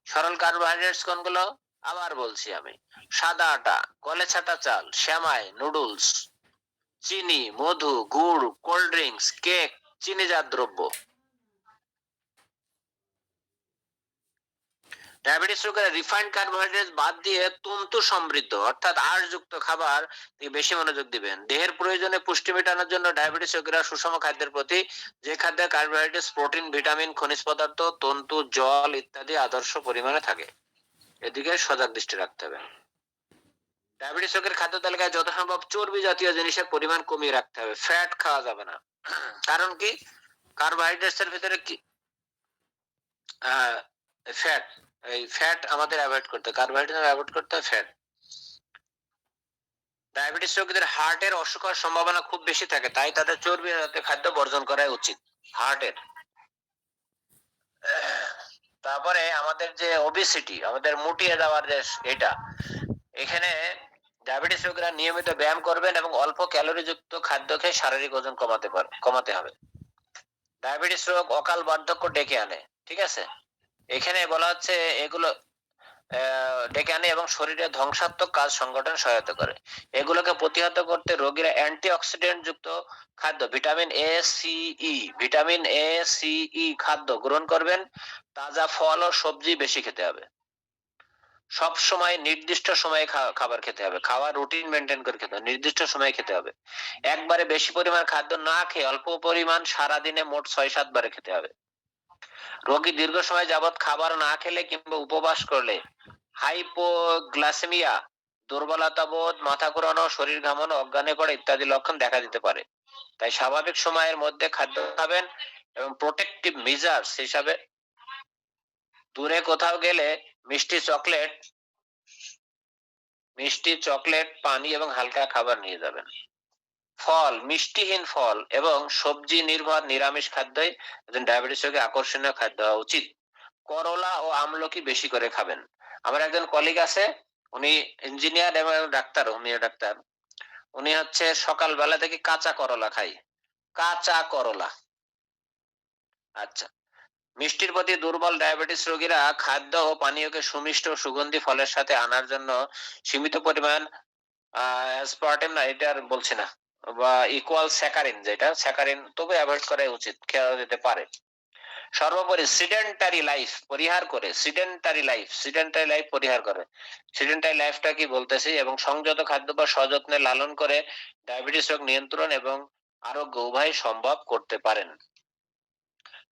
A: সরল কার্বোহাইড্রেটস কোনগুলো? আবার বলছি আমি, সাদা আটা, কলে ছাটা চাল, সেমাই, নুডলস, চিনি, মধু, গুড়, কোল্ড ড্রিঙ্কস, কেক, চিনিজাত দ্রব্য। ডায়াবেটিস রোগীরা রিফাইন্ড কার্বোহাইড্রেট বাদ দিয়ে তন্তু সমৃদ্ধ অর্থাৎ আঁশযুক্ত খাবার বেশি মনোযোগ দিবেন। দেহের প্রয়োজনে পুষ্টি মেটানোর জন্য ডায়াবেটিস রোগীরা সুষম খাদ্যের প্রতি, যে খাদ্যে কার্বোহাইড্রেট, প্রোটিন, ভিটামিন, খনিজ পদার্থ, তন্তু, জল ইত্যাদি আদর্শ পরিমাণে থাকে, এদিকে সজাগ দৃষ্টি রাখতে হবে। ডায়াবেটিস রোগের খাদ্য তালিকায় যত সম্ভব চর্বি জাতীয় জিনিসের পরিমাণ কমিয়ে রাখতে হবে। ফ্যাট খাওয়া যাবে না। কারণ কি? কার্বোহাইড্রেটস এর ভিতরে কি ফ্যাট, এই ফ্যাট আমাদের অ্যাভয়েড করতে, কার্বোহাইড্রেট অ্যাভয়েড করতে হয়, ফ্যাট। ডায়াবেটিস রোগীদের হার্টের অসুখ হওয়ার সম্ভাবনা খুব বেশি থাকে, তাই তাদের চর্বি জাতীয় খাদ্য বর্জন করা উচিত। হার্টের তারপরে আমাদের যে ওবেসিটি, আমাদের মুটিয়ে যাওয়ার যে এটা, এখানে ডায়াবেটিস রোগীরা নিয়মিত ব্যায়াম করবেন এবং অল্প ক্যালোরি যুক্ত খাদ্য খেয়ে শারীরিক ওজন কমাতে হবে। ডায়াবেটিস রোগ অকাল বার্ধক্য ডেকে আনে, ঠিক আছে? এখানে বলা হচ্ছে এগুলো ডেকে আনে এবং শরীরে ধ্বংসাত্মক কাজ সংগঠন সহায়তা করে। এগুলোকে প্রতিহত করতে রোগীরা অ্যান্টিঅক্সিডেন্ট যুক্ত খাদ্য, ভিটামিন এ সি ই খাদ্য গ্রহণ করবেন। তাজা ফল ও সবজি বেশি খেতে হবে। সব সময় নির্দিষ্ট সময়ে খাবার খেতে হবে। খাওয়ার রুটিন মেনটেন করে খেতে হবে, নির্দিষ্ট সময়ে খেতে হবে। একবারে বেশি পরিমাণ খাদ্য না খেয়ে অল্প পরিমাণ সারাদিনে মোট 6-7 বারে খেতে হবে। রোগী দীর্ঘ সময় যাবৎ খাবার না খেলে কিংবা উপবাস করলে হাইপোগ্লাইসেমিয়া, দুর্বলতা বোধ, মাথা ঘোরানো, শরীর ঘামানো, অজ্ঞানে পড়া ইত্যাদি লক্ষণ দেখা দিতে পারে। তাই স্বাভাবিক সময়ের মধ্যে খাদ্য খাবেন এবং প্রোটেক্টিভ মেজার্স হিসাবে দূরে কোথাও গেলে মিষ্টি চকলেট, পানি এবং হালকা খাবার নিয়ে যাবেন। ফল, মিষ্টিহীন ফল এবং সবজি নির্ভর নিরামিষ খাদ্যই ডায়াবেটিস রোগী আকর্ষণীয় খাদ্য হওয়া উচিত। করলা ও আমলকি বেশি করে খাবেন। আমার একজন কলিগ আছে, উনি ইঞ্জিনিয়ার এবং ডাক্তার, হোমিও ডাক্তার। উনি হচ্ছে সকালবেলা থেকে কাঁচা করলা খায়। কাঁচা করলা। আচ্ছা। মিষ্টির প্রতি দুর্বল ডায়াবেটিস রোগীরা খাদ্য ও পানীয়কে সুমিষ্ট ও সুগন্ধি ফলের সাথে আনার জন্য সীমিত পরিমাণ অ্যাসপার্টেম না, এটা আর বলছি না, বা ইকুয়াল স্যাকারিন, যেটা স্যাকারিন তবে অ্যাভয়েড করা উচিত, খেয়া যেতে পারে। সর্বোপরি সিডেন্টারি লাইফ পরিহার করে। সিডেন্টারি লাইফটা কি বলতেছি, এবং সংযত খাদ্য বা সযত্নে লালন করে ডায়াবেটিস রোগ নিয়ন্ত্রণ এবং আরোগ্য উভয় সম্ভব করতে পারেন।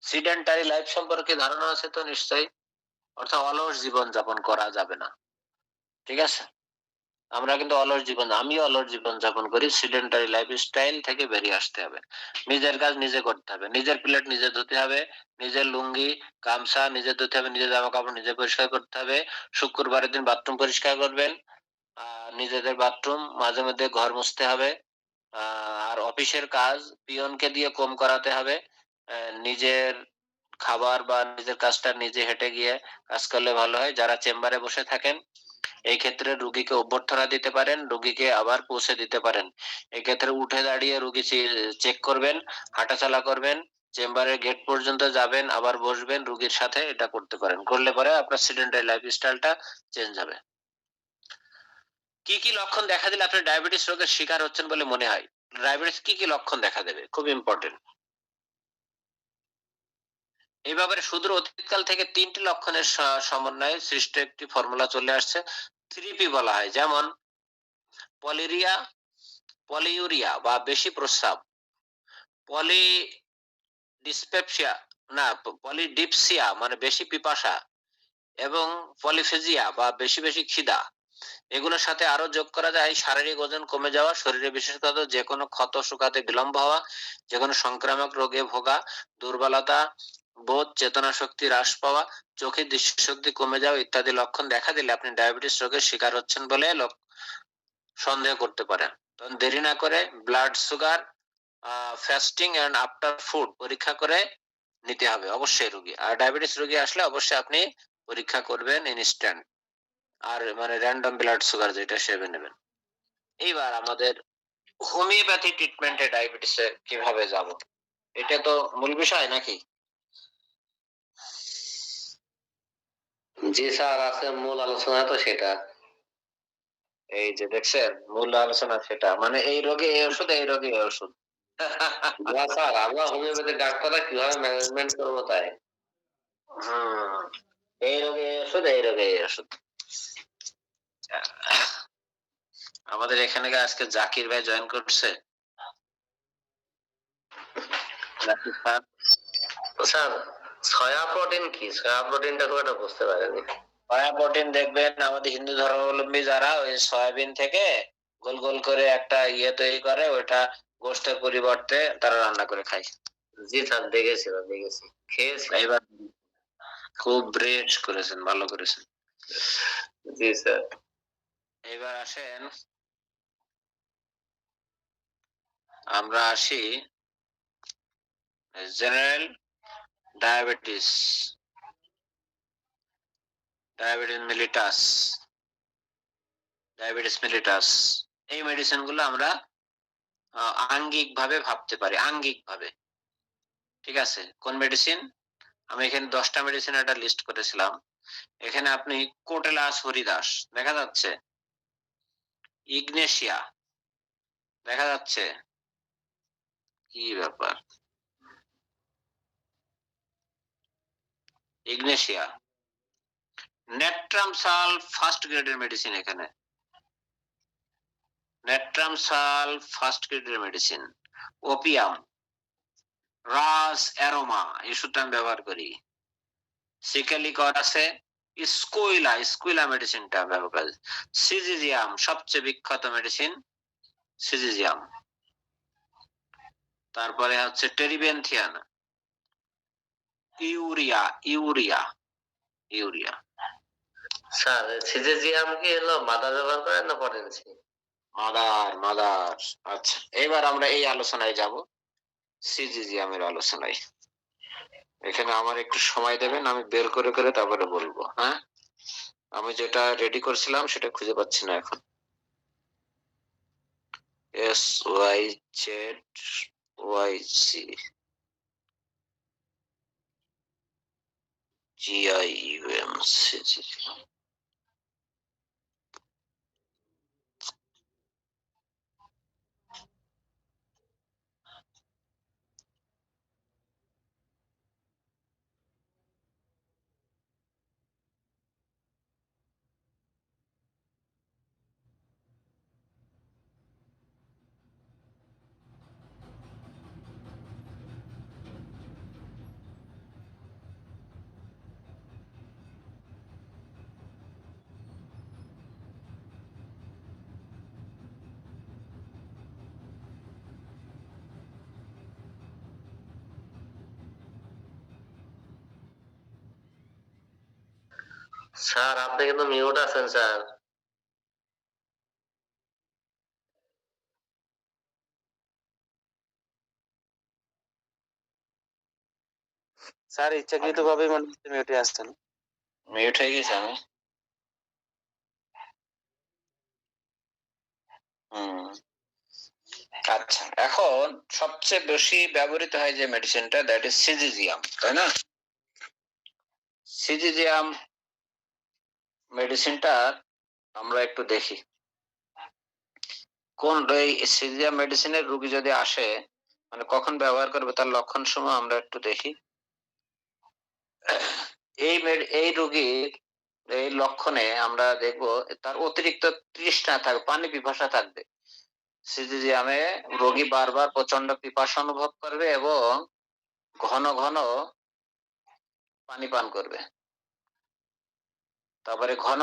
A: সিডেন্টারি লাইফ সম্পর্কে ধারণা আছে তো নিশ্চয়ই, অর্থাৎ অলস জীবন যাপন করা যাবে না, ঠিক আছে? আমরা কিন্তু আমিও অলস জীবন যাপন করি। সিডেন্টারি লাইফস্টাইল থেকে বেরিয়ে আসতে হবে। নিজের কাজ নিজে করতে হবে, নিজের প্লেট নিজে ধুতে হবে, নিজের লুঙ্গি গামছা নিজে ধুতে হবে, নিজের জামা কাপড় নিজে পরিষ্কার করতে হবে। শুক্রবারের দিন বাথরুম পরিষ্কার করবেন। নিজেদের বাথরুম, মাঝে মধ্যে ঘর মুছতে হবে। আর অফিসের কাজ পিয়নকে দিয়ে কম করাতে হবে। নিজের খাবার বা নিজের কাজটা নিজে হেঁটে গিয়ে কাজ করলে ভালো হয়। যারা চেম্বারে বসে থাকেন, এই ক্ষেত্রে রোগীকে অভ্যর্থনা দিতে পারেন, রোগীকে আবার পৌঁছে দিতে পারেন। এক্ষেত্রে উঠে দাঁড়িয়ে রোগী চেক করবেন, হাঁটাচলা করবেন, চেম্বারের গেট পর্যন্ত যাবেন, আবার বসবেন রোগীর সাথে, এটা করতে পারেন। করলে পরে আপনার সিডেন্টারি লাইফস্টাইলটা চেঞ্জ হবে। কি কি লক্ষণ দেখা দিলে আপনি ডায়াবেটিস রোগের শিকার হচ্ছেন বলে মনে হয়? ডায়াবেটিস কি কি লক্ষণ দেখা দেবে? খুব ইম্পর্টেন্ট। এই ব্যাপারে সুদূর অতীতকাল থেকে ৩টি লক্ষণের সমন্বয়ে সৃষ্ট একটি ফর্মুলা চলে আসছে। 3P বলা হয়, যেমন পলিরিয়া, পলিউরিয়া বা বেশি প্রস্রাব, পলিডিসপেপসিয়া না পলিডিপসিয়া মানে বেশি পিপাসা, এবং পলিফেজিয়া বা বেশি বেশি খিদা। এগুলোর সাথে আরো যোগ করা যায় শারীরিক ওজন কমে যাওয়া, শরীরে বিশেষত যে কোনো ক্ষত শুকাতে বিলম্ব হওয়া, যে কোনো সংক্রামক রোগে ভোগা, দুর্বলতা বোধ, চেতনা শক্তি হ্রাস পাওয়া, চোখের দৃষ্টিশক্তি কমে যাওয়া ইত্যাদি লক্ষণ দেখা দিলে আপনি ডায়াবেটিস রোগের শিকার হচ্ছেন বলে সন্দেহ করতে পারেন। তখন দেরি না করে blood sugar, fasting and after food পরীক্ষা করে নিতে হবে অবশ্যই রোগী। আর ডায়াবেটিস রোগী আসলে অবশ্যই আপনি পরীক্ষা করবেন ইনস্ট্যান্ট, আর মানে র্যান্ডম ব্লাড সুগার যেটা সেবে নেবেন। এইবার আমাদের হোমিওপ্যাথি ট্রিটমেন্টে ডায়াবেটিসে কিভাবে যাব, এটা তো মূল বিষয় নাকি? জি স্যার, আছে মূল আলোচনা তো সেটা। এই যে দেখছেন মূল আলোচনা সেটা, মানে এই রোগে এই ওষুধ, এই রোগে এই ওষুধ। না স্যার, আমরা হোমিওপ্যাথি ডাক্তাররা কিভাবে ম্যানেজমেন্ট করবো তাই। হুম, এই রোগে এই ওষুধ, এই রোগে এই ওষুধ। আমাদের এখানে আজকে জাকির ভাই জয়েন করছে। Zakir sir, sir soya protein কি? সয়া প্রোটিনটা খুব একটা বুঝতে পারেনি। সয়া প্রোটিন দেখবেন আমাদের হিন্দু ধর্মাবলম্বী যারা ওই সয়াবিন থেকে গোল গোল করে একটা ইয়ে তৈরি করে, ওটা গোশতের পরিবর্তে তারা রান্না করে খায়। জি স্যার, দেখেছি, খেয়েছি। এবার খুব ব্রেস্ট করেছেন, ভালো করেছেন। জি স্যার। এবার আসেন, আমরা আসি জেনারেল ডায়াবেটিস। ডায়াবেটিস মেলিটাস, এই মেডিসিন গুলো আমরা আঙ্গিক ভাবে ভাবতে পারি, আঙ্গিক ভাবে। ঠিক আছে, কোন মেডিসিন? আমি এখানে 10টা মেডিসিন একটা লিস্ট করেছিলাম। এখানে আপনি কোটেলাস হরিদাস দেখা যাচ্ছে, ইগনেশিয়া দেখা যাচ্ছে, কি ব্যাপার, ইগনেশিয়া, নেট্রামসাল ফার্স্ট গ্রেডের মেডিসিন, এখানে নেট্রামসাল ফার্স্ট গ্রেডের মেডিসিন, ওপিয়াম, রাস অ্যারোমা, এই ওষুধটা আমি ব্যবহার করি। সিকেলিকর আছে, স্কুইলা মেডিসিনটা ব্যবহার করি। সিজিজিয়াম সবচেয়ে বিখ্যাত মেডিসিন, সিজিজিয়াম। তারপরে হচ্ছে টেরিবেনথিয়ান, ইউরিয়া।
B: স্যার সিজিজিয়াম কি হলো মাদার ব্যবহার করেন না পটেন্সি?
A: মাদার। আচ্ছা, এবার আমরা এই আলোচনায় যাব, সিজিজিয়ামের আলোচনায়। এখানে আমার একটু সময় দেবেন, আমি বের করে করে তারপরে বলবো। হ্যাঁ, আমি যেটা রেডি করছিলাম সেটা খুঁজে পাচ্ছি না এখন। SYZYC GIUM Syzygium.
B: স্যার আপনি কিন্তু মিউট আছেন স্যার।
A: স্যার ইচ্ছাকৃত ভাবে মানে মিউটে আসছেন, মিউট হয়ে গেছে আমি। আচ্ছা, এখন সবচেয়ে বেশি ব্যবহৃত হয় যে মেডিসিনটা, দ্যাট ইজ সিজিজিয়াম, তাই না? সিজিজিয়াম মেডিসিনটা আমরা একটু দেখি, কোন এই সিজিজিয়াম মেডিসিনের রোগী যদি আসে মানে কখন ব্যবহার করবে তার লক্ষণ সমূহ আমরা একটু দেখি। এই রোগীর এই লক্ষণে আমরা দেখব তার অতিরিক্ত তৃষ্ণা থাকবে, পানি পিপাসা থাকবে। সিজিজিয়ামে রোগী বারবার প্রচন্ড পিপাসা অনুভব করবে এবং ঘন ঘন পানি পান করবে। তারপরে ঘন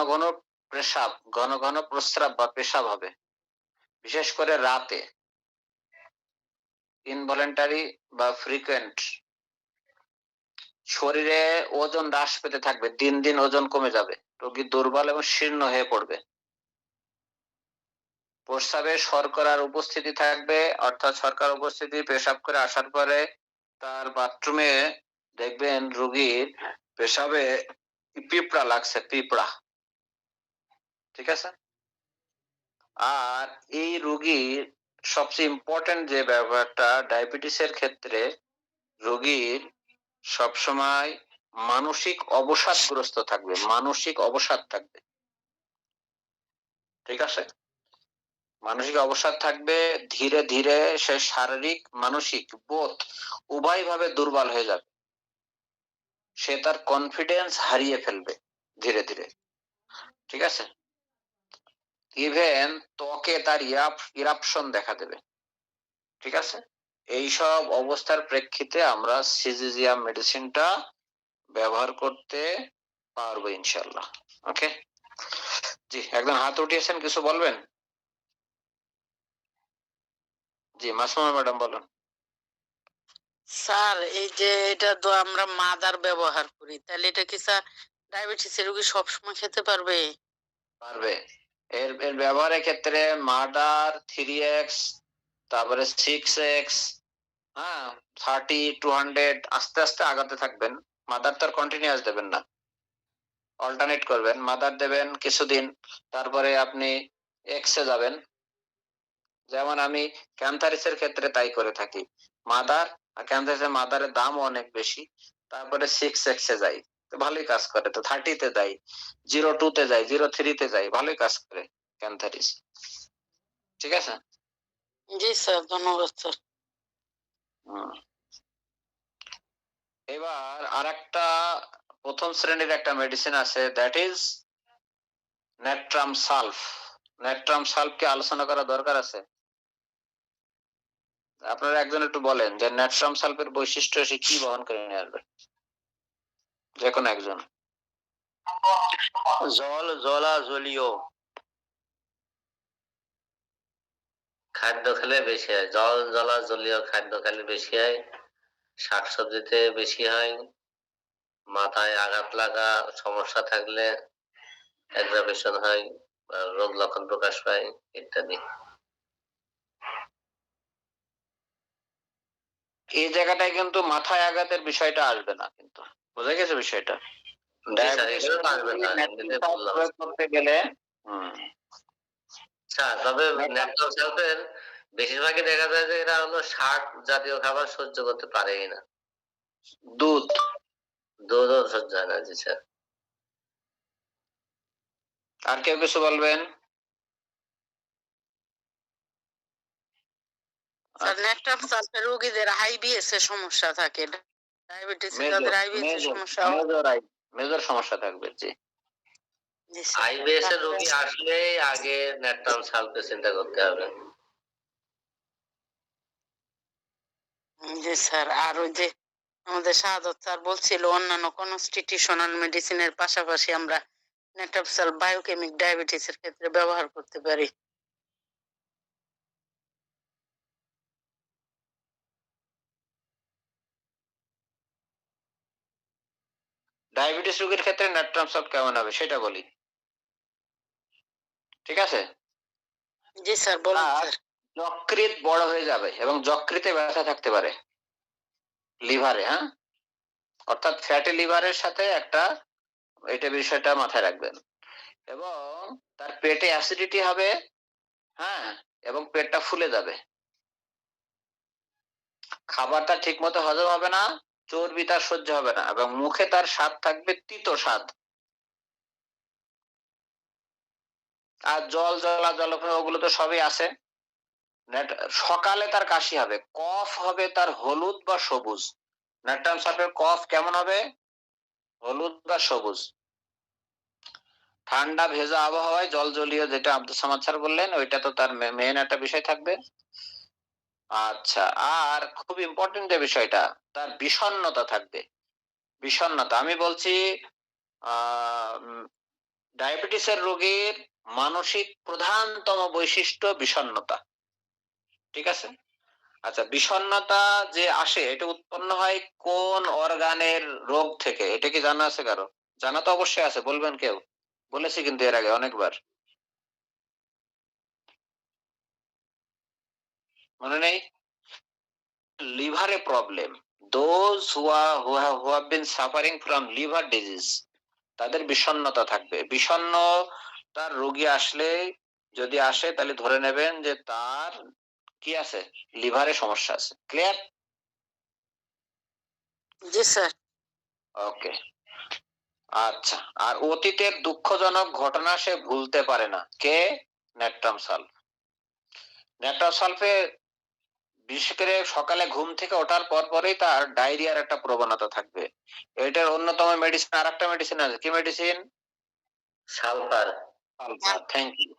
A: ঘন প্রস্রাব বা পেশাব হবে, বিশেষ করে রাতে। ইনভলেন্টারি বা ফ্রিকুয়েন্ট। শরীরে ওজন হ্রাস পেতে থাকবে, দিন দিন ওজন কমে যাবে, রোগী দুর্বল এবং শীর্ণ হয়ে পড়বে। প্রস্রাবে শর্করার উপস্থিতি থাকবে, অর্থাৎ শর্করার উপস্থিতি, পেশাব করে আসার পরে তার বাথরুমে দেখবেন রোগীর পেশাবে পিঁপড়া লাগছে, পিঁপড়া। ঠিক আছে, আর এই রোগীর সবচেয়ে ইম্পর্টেন্ট যে ব্যাপারটা, ডায়াবেটিসের ক্ষেত্রে রোগীর সবসময় মানসিক অবসাদগ্রস্ত থাকবে, মানসিক অবসাদ থাকবে। ঠিক আছে, মানসিক অবসাদ থাকবে, ধীরে ধীরে সে শারীরিক মানসিক বোধ উভয়ভাবে দুর্বল হয়ে যাবে, সে তার কনফিডেন্স হারিয়ে ফেলবে ধীরে ধীরে। ঠিক আছে, ইভেন ত্বকে তার ইরাপশন দেখা দেবে। ঠিক আছে, এইসব অবস্থার প্রেক্ষিতে আমরা সিজিজিয়াম মেডিসিনটা ব্যবহার করতে পারবো ইনশাল্লাহ। ওকে, জি, একদম হাত উঠিয়েছেন, কিছু বলবেন? জি, মাসুমা ম্যাডাম বলুন।
C: স্যার এই যে এটা তো আমরা মাদার ব্যবহার করি, তাহলে এটা কি স্যার ডায়াবেটিসের রোগী সবসময় খেতে পারবে?
A: পারবে। এর ব্যবহারের ক্ষেত্রে মাদার 3x, তারপরে 6x, হ্যাঁ 30, 200 আস্তে আস্তে আগাতে থাকবেন। মাদার তো আর কন্টিনিউয়াস দেবেন না। অল্টারনেট করবেন, মাদার দেবেন কিছুদিন, তারপরে আপনি এক্সে যাবেন। যেমন আমি ক্যান্থারিসের ক্ষেত্রে তাই করে থাকি, মাদার, আর ক্যান্থারিসের মাদারের দাম অনেক বেশি, তারপরে 6x-এ যাই, তো ভালোই কাজ করে, তো 30-তে যাই, 02-তে যাই, 03-তে যাই, ভালোই কাজ করে ক্যান্থারিস। ঠিক আছে।
C: জি স্যার, ধন্যবাদ স্যার।
A: হুম। এবার আরেকটা প্রথম শ্রেণীর একটা মেডিসিন আছে, that is natrum sulph. Natrum sulph কি আলোচনা করা দরকার আছে? আপনারা একজন একটু বলেন যে নেট্রাম সালফের বৈশিষ্ট্য সে কি বহন করে নিয়ে আসবে, যে কোনো একজন।
B: জলীয় খাদ্য খেলে বেশি হয়, জলীয় খাদ্য খেলে বেশি হয়, শাকসবজিতে বেশি হয়, মাথায় আঘাত লাগা সমস্যা থাকলে অ্যাগ্রাভেশন হয়, রোগ লক্ষণ প্রকাশ পায় ইত্যাদি।
A: এই জায়গাটায় কিন্তু মাথায় আঘাতের বিষয়টা আসবে না, কিন্তু বোঝা গেছে বিষয়টা। করতে গেলে
B: তবে ন্যাট্রাল সালফের বেশিরভাগই দেখা যায় যে এরা হলো শাক জাতীয় খাবার সহ্য করতে পারেই না, দুধও সহ্য হয় না। জি স্যার।
A: আর কেউ কিছু বলবেন?
C: স্যার, নেট্রাম সালফের রোগীদের আইবিএস এর সমস্যা থাকে, ডায়াবেটিস যাদের আইবিএস এর সমস্যা
A: মেজর সমস্যা থাকবে। জি,
C: জি স্যার।
B: আইবিএস এর রোগী আসলে আগে নেট্রাম সালফে চিন্তা করতে হবে।
C: জি স্যার। আর ওই যে আমাদের শাহাদত স্যার বলছিল অন্যান্য কনস্টিটিউশনাল মেডিসিনের পাশাপাশি আমরা নেট্রাপসাল বায়োকেমিক ডায়াবেটিস এর ক্ষেত্রে ব্যবহার করতে পারি।
A: ডায়াবেটিস রোগীর ক্ষেত্রে নেট্রাম সালফ কেমন হবে সেটা বলি, ঠিক আছে?
C: জি স্যার, বলুন স্যার।
A: যকৃৎ বড় হয়ে যাবে এবং যকৃতে ব্যথা থাকতে পারে, লিভারে, হ্যাঁ, অর্থাৎ ফ্যাটি লিভারের সাথে একটা, এটা বিষয়টা মাথায় রাখবেন। এবং তার পেটে অ্যাসিডিটি হবে, হ্যাঁ, এবং পেটটা ফুলে যাবে, খাবারটা ঠিক মতো হজম হবে না, চর্বি তার সহ্য হবে না, এবং মুখে তার স্বাদ থাকবে তিতো স্বাদ, আর জল ওগুলো তো সবই আছে। সকালে তার কাশি হবে, কফ হবে তার হলুদ বা সবুজ। নেট্রাম সালফের কফ কেমন হবে? হলুদ বা সবুজ। ঠান্ডা ভেজা আবহাওয়ায় জলীয়, যেটা আব্দুল সামাদ স্যার বললেন, ওইটা তো তার মেইন একটা বিষয় থাকবে। আচ্ছা, আর খুব ইম্পর্টেন্ট যে বিষয়টা, তার বিষণ্ণতা থাকবে। বিষণ্ণতা, আমি বলছি ডায়াবেটিসের রোগীর মানসিক প্রধানতম বৈশিষ্ট্য বিষণ্ণতা, ঠিক আছে? আচ্ছা, বিষণ্ণতা যে আসে, এটা উৎপন্ন হয় কোন অর্গানের রোগ থেকে, এটা কি জানা আছে কারো? জানা তো অবশ্যই আছে, বলবেন কেউ? বলেছি কিন্তু এর আগে অনেকবার, মনে নেই? লিভারে problem, those who have been suffering from liver disease, তাদের বিষণ্ণতা থাকবে। বিষণ্ণ তার রোগী আসলে, যদি আসে তাহলে ধরে নেবেন যে তার কি আছে, লিভারে সমস্যা আছে। ক্লিয়ার?
C: জি স্যার।
A: ওকে। আচ্ছা, আর অতীতের দুঃখজনক ঘটনা সে ভুলতে পারে না, কে? Natrum sulph. নেট্রাম সালফে বিশেষ করে সকালে ঘুম থেকে ওঠার পর পরেই তার ডায়রিয়ার একটা প্রবণতা থাকবে। এটার অন্যতম মেডিসিন, আর একটা মেডিসিন আছে, কি medicine?
B: Sulphur.
A: Sulphur, thank you.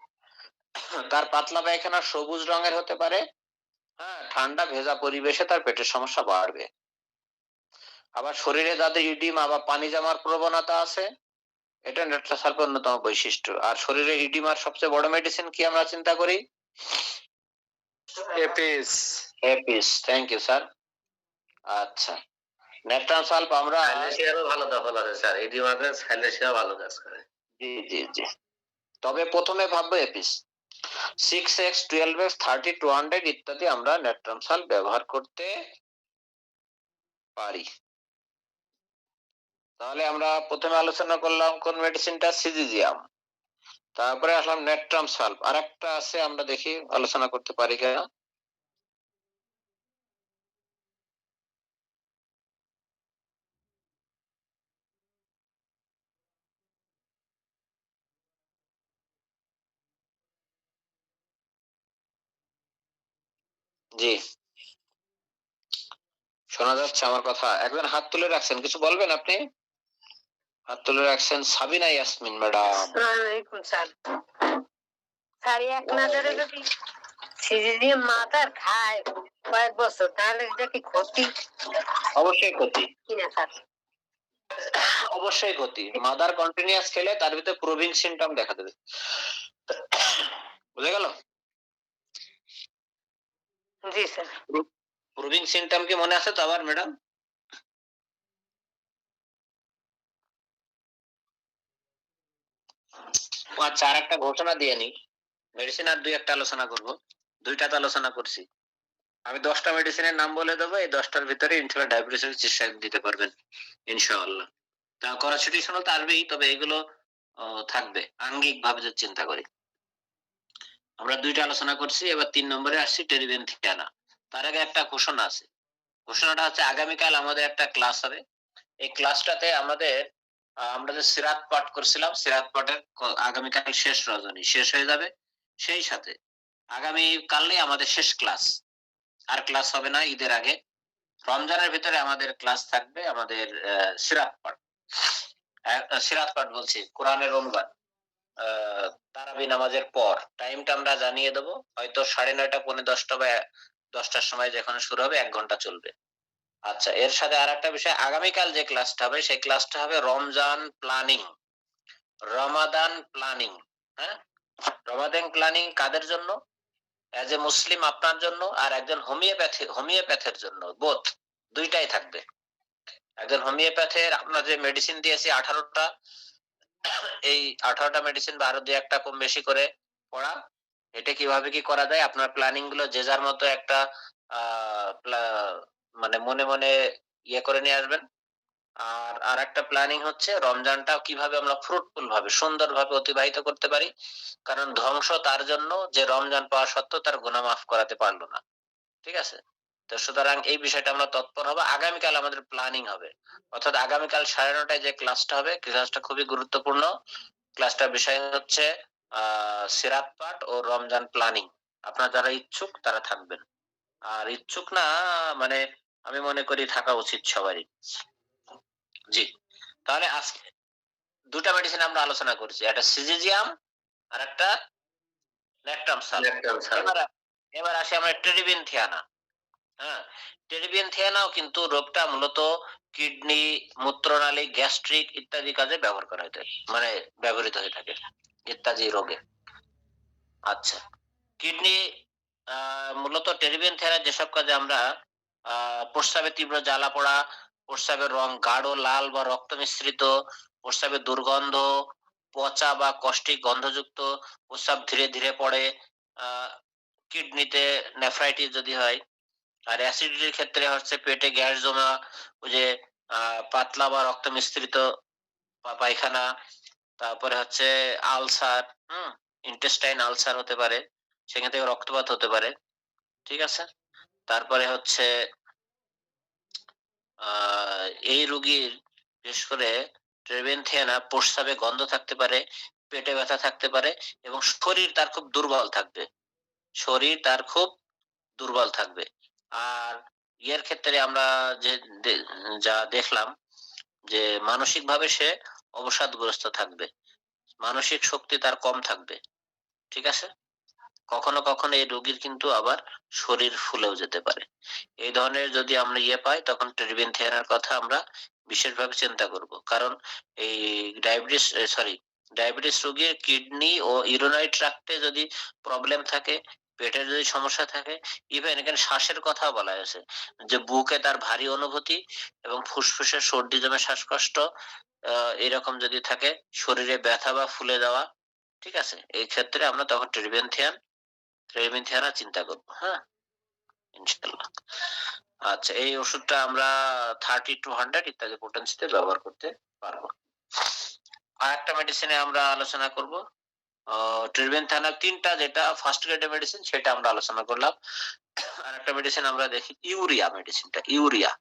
A: তার পাতলা পায়খানা সবুজ রঙের হতে পারে, হ্যাঁ, ঠান্ডা ভেজা পরিবেশে তার পেটের সমস্যা বাড়বে। আবার শরীরে যাদের ইডিমা বা পানি জমার প্রবণতা আছে, এটা নেট্রাম সালফের অন্যতম বৈশিষ্ট্য। আর শরীরে ইডিমার সবচেয়ে বড় মেডিসিন কি আমরা চিন্তা করি? Apis. Apis, thank you sir. আচ্ছা, নেট্রাম সালফ আমরা,
B: সাইলেশিয়ারও ভালো দখল আছে স্যার, ইডিমাতে সাইলেশিয়া ভালো কাজ করে।
A: জি জি জি, তবে প্রথমে ভাববো এপিস। 6x, 12x, 30, 200 ইত্যাদি আমরা নেট্রাম সালফ ব্যবহার করতে পারি। তাহলে আমরা প্রথমে আলোচনা করলাম কোন মেডিসিনটা, সিজিজিয়াম। তারপরে আসলাম নেট্রাম সালফ। আর একটা আছে, আমরা দেখি আলোচনা করতে পারি কিনা। জি, শোনা যাচ্ছে আমার কথা? একজন হাত তুলে রাখছেন, কিছু বলবেন আপনি? হাত তুলে রাখছেন সাবিনা ইয়াসমিন ম্যাডাম।
C: আসসালামাইকুম স্যার। স্যার এক নজরে যদি সিজিজিএম মাথার খায় কয়েক বছর, তাহলে এটা কি ক্ষতি
A: অবশ্যই ক্ষতি,
C: কিনা স্যার?
A: অবশ্যই ক্ষতি। মাদার কন্টিনিউয়াস খেলে তার ভিতরে প্রুভিং সিম্পটম দেখা দেবে। বুঝে গেল?
C: জি স্যার।
A: প্রুভিং সিম্পটম কি মনে আছে তো আবার ম্যাডাম? আচ্ছা, আর একটা ঘোষণা দিয়ে নি। মেডিসিন আর দুই একটা আলোচনা করব। দুইটা তো আলোচনা করছি। আমি 10টা মেডিসিনের নাম বলে দেবো, এই 10টার ভিতরে ইনশাআল্লাহ ডায়াবেটিসের চিকিৎসা দিতে পারবেন ইনশাআল্লাহ। তা কনস্টিটিউশনাল তো আসবেই, তবে এগুলো থাকবে আঙ্গিক ভাবে যদি চিন্তা করি। আমরা দুইটা আলোচনা করছি, এবার 3 নম্বরে আসছি টেরিবেনথিয়ানা। তার আগে একটা ঘোষণা আছে। ঘোষণাটা হচ্ছে আগামীকাল আমাদের একটা ক্লাস হবে। এই ক্লাসটাতে আমাদের আমরা যে সিরাত পাঠ করছিলাম, সিরাত পাঠের আগামীকাল শেষ রজনী শেষ হয়ে যাবে। সেই সাথে আগামী কালই আমাদের শেষ ক্লাস। আর ক্লাস হবে না ঈদের আগে। রমজানের ভিতরে আমাদের ক্লাস থাকবে আমাদের সিরাত পাঠ। সিরাত পাঠ বলছি, কোরআনের অনুবাদ। তারাবি নামাজের পর টাইমটা আমরা জানিয়ে দেবো, হয়তো 9:30 পৌনে 10টা বা 10টার সময় যেখানে শুরু হবে 1 ঘন্টা চলবে। আচ্ছা, এর সাথে আর একটা বিষয়, আগামীকাল যে ক্লাসটা হবে সেই ক্লাসটা হবে রমজান প্ল্যানিং, রমাদান প্ল্যানিং। হ্যাঁ, রমাদান প্ল্যানিং কাদের জন্য? অ্যাজ এ মুসলিম আপনার জন্য, আর একজন হোমিওপ্যাথের জন্য। বোথ, দুইটাই থাকবে। একজন হোমিওপ্যাথের আপনার যে মেডিসিন দিয়েছি 18টা, এই 18টা মেডিসিন বা আরো দুই একটা কম বেশি করে পড়া, এটা কিভাবে কি করা যায় আপনার প্ল্যানিং গুলো যে যার মতো একটা মানে মনে মনে ইয়ে করে নিয়ে আসবেন। আর আরেকটা প্ল্যানিং হচ্ছে রমজানটা কিভাবে আমরা ফ্রুটফুল ভাবে সুন্দরভাবে অতিবাহিত করতে পারি। কারণ ধ্বংস তার জন্য যে রমজান পাওয়া সত্ত্বেও তার গুনাহ মাফ করাতে পারলো না। ঠিক আছে? তো সুতরাং এই বিষয়টা আমরা তৎপর হবো। আগামীকাল আমাদের প্ল্যানিং হবে, অর্থাৎ আগামীকাল 9:30টায় যে ক্লাসটা হবে, ক্লাসটা খুবই গুরুত্বপূর্ণ। ক্লাসটার বিষয় হচ্ছে সিরাত পাঠ ও রমজান প্ল্যানিং। আপনারা যারা ইচ্ছুক তারা থাকবেন, আর ইচ্ছুক না মানে আমি মনে করি থাকা উচিত সবারই। জি, তাহলে আজকে দুটা মেডিসিন আমরা আলোচনা করছি, একটা সিজিজিয়াম আর একটা ল্যাকটাম সালফ। এবার এবার আসি আমরা টেরিবেনথিয়ানা। হ্যাঁ, টেরিবেনথিয়ানাও কিন্তু রোগটা মূলত কিডনি, মূত্রনালী, গ্যাস্ট্রিক ইত্যাদি কাজে ব্যবহার করা হয়ে থাকে, মানে ব্যবহৃত হয়ে থাকে ইত্যাদি রোগে। আচ্ছা, কিডনি মূলত টেরিবেনথিয়ানা যেসব কাজে আমরা প্রস্রাবে তীব্র জ্বালা পড়া, প্রস্রাবের রং গাঢ় লাল বা রক্ত মিশ্রিত, প্রস্রাবের দুর্গন্ধ, পচা বা কষ্টিক গন্ধযুক্ত প্রস্রাব ধীরে ধীরে পড়ে, কিডনিতে নেফ্রাইটিস যদি হয়, আর অ্যাসিডিটির ক্ষেত্রে হচ্ছে পেটে গ্যাস জমা, ওই যে পাতলা বা রক্ত মিশ্রিত পায়খানা, তারপরে হচ্ছে আলসার, ইন্টেস্টাইন আলসার হতে পারে, সেখান থেকে রক্তপাত হতে পারে। ঠিক আছে? তারপরে হচ্ছে এই রোগীর বিশেষ করে টেরিবেনথিয়ানা প্রস্রাবে গন্ধ থাকতে পারে, পেটে ব্যথা থাকতে পারে, এবং শরীর তার খুব দুর্বল থাকবে। শরীর তার খুব দুর্বল থাকবে। আর ইয়ের ক্ষেত্রে আমরা যে যা দেখলাম যে মানসিকভাবে সে অবসাদগ্রস্ত থাকবে, মানসিক শক্তি তার কম থাকবে। ঠিক আছে? কখনো কখনো এই রোগীর কিন্তু আবার শরীর ফুলেও যেতে পারে। এই ধরনের যদি আমরা ইয়ে পাই, তখন টেরিবেনথিয়ানার কথা আমরা বিশেষভাবে চিন্তা করব। কারণ এই ডায়াবেটিস রোগীর কিডনি ও ইউরিনারি ট্রাক্টে যদি প্রবলেম থাকে, পেটের যদি সমস্যা থাকে, ইভেন এখানে শ্বাসের কথা বলা হয়েছে, যে বুকে তার ভারী অনুভূতি এবং ফুসফুসে সর্দি জমে শ্বাসকষ্ট এরকম যদি থাকে, শরীরে ব্যথা বা ফুলে যাওয়া, ঠিক আছে, এই ক্ষেত্রে আমরা তখন টেরিবেনথিয়ানা চিন্তা করব। হ্যাঁ, ইনশাআল্লাহ। আচ্ছা, এই ওষুধটা আমরা 30 to 100 ইত্যাদি পোটেন্সিতে ব্যবহার করতে পারবো। আর একটা মেডিসিনে আমরা আলোচনা করব, ট্রিবেনথানার 3টা যেটা ফার্স্ট গ্রেডের মেডিসিন সেটা আমরা আলোচনা করলাম। আর একটা মেডিসিন আমরা দেখি ইউরিয়া মেডিসিনটা, ইউরিয়া।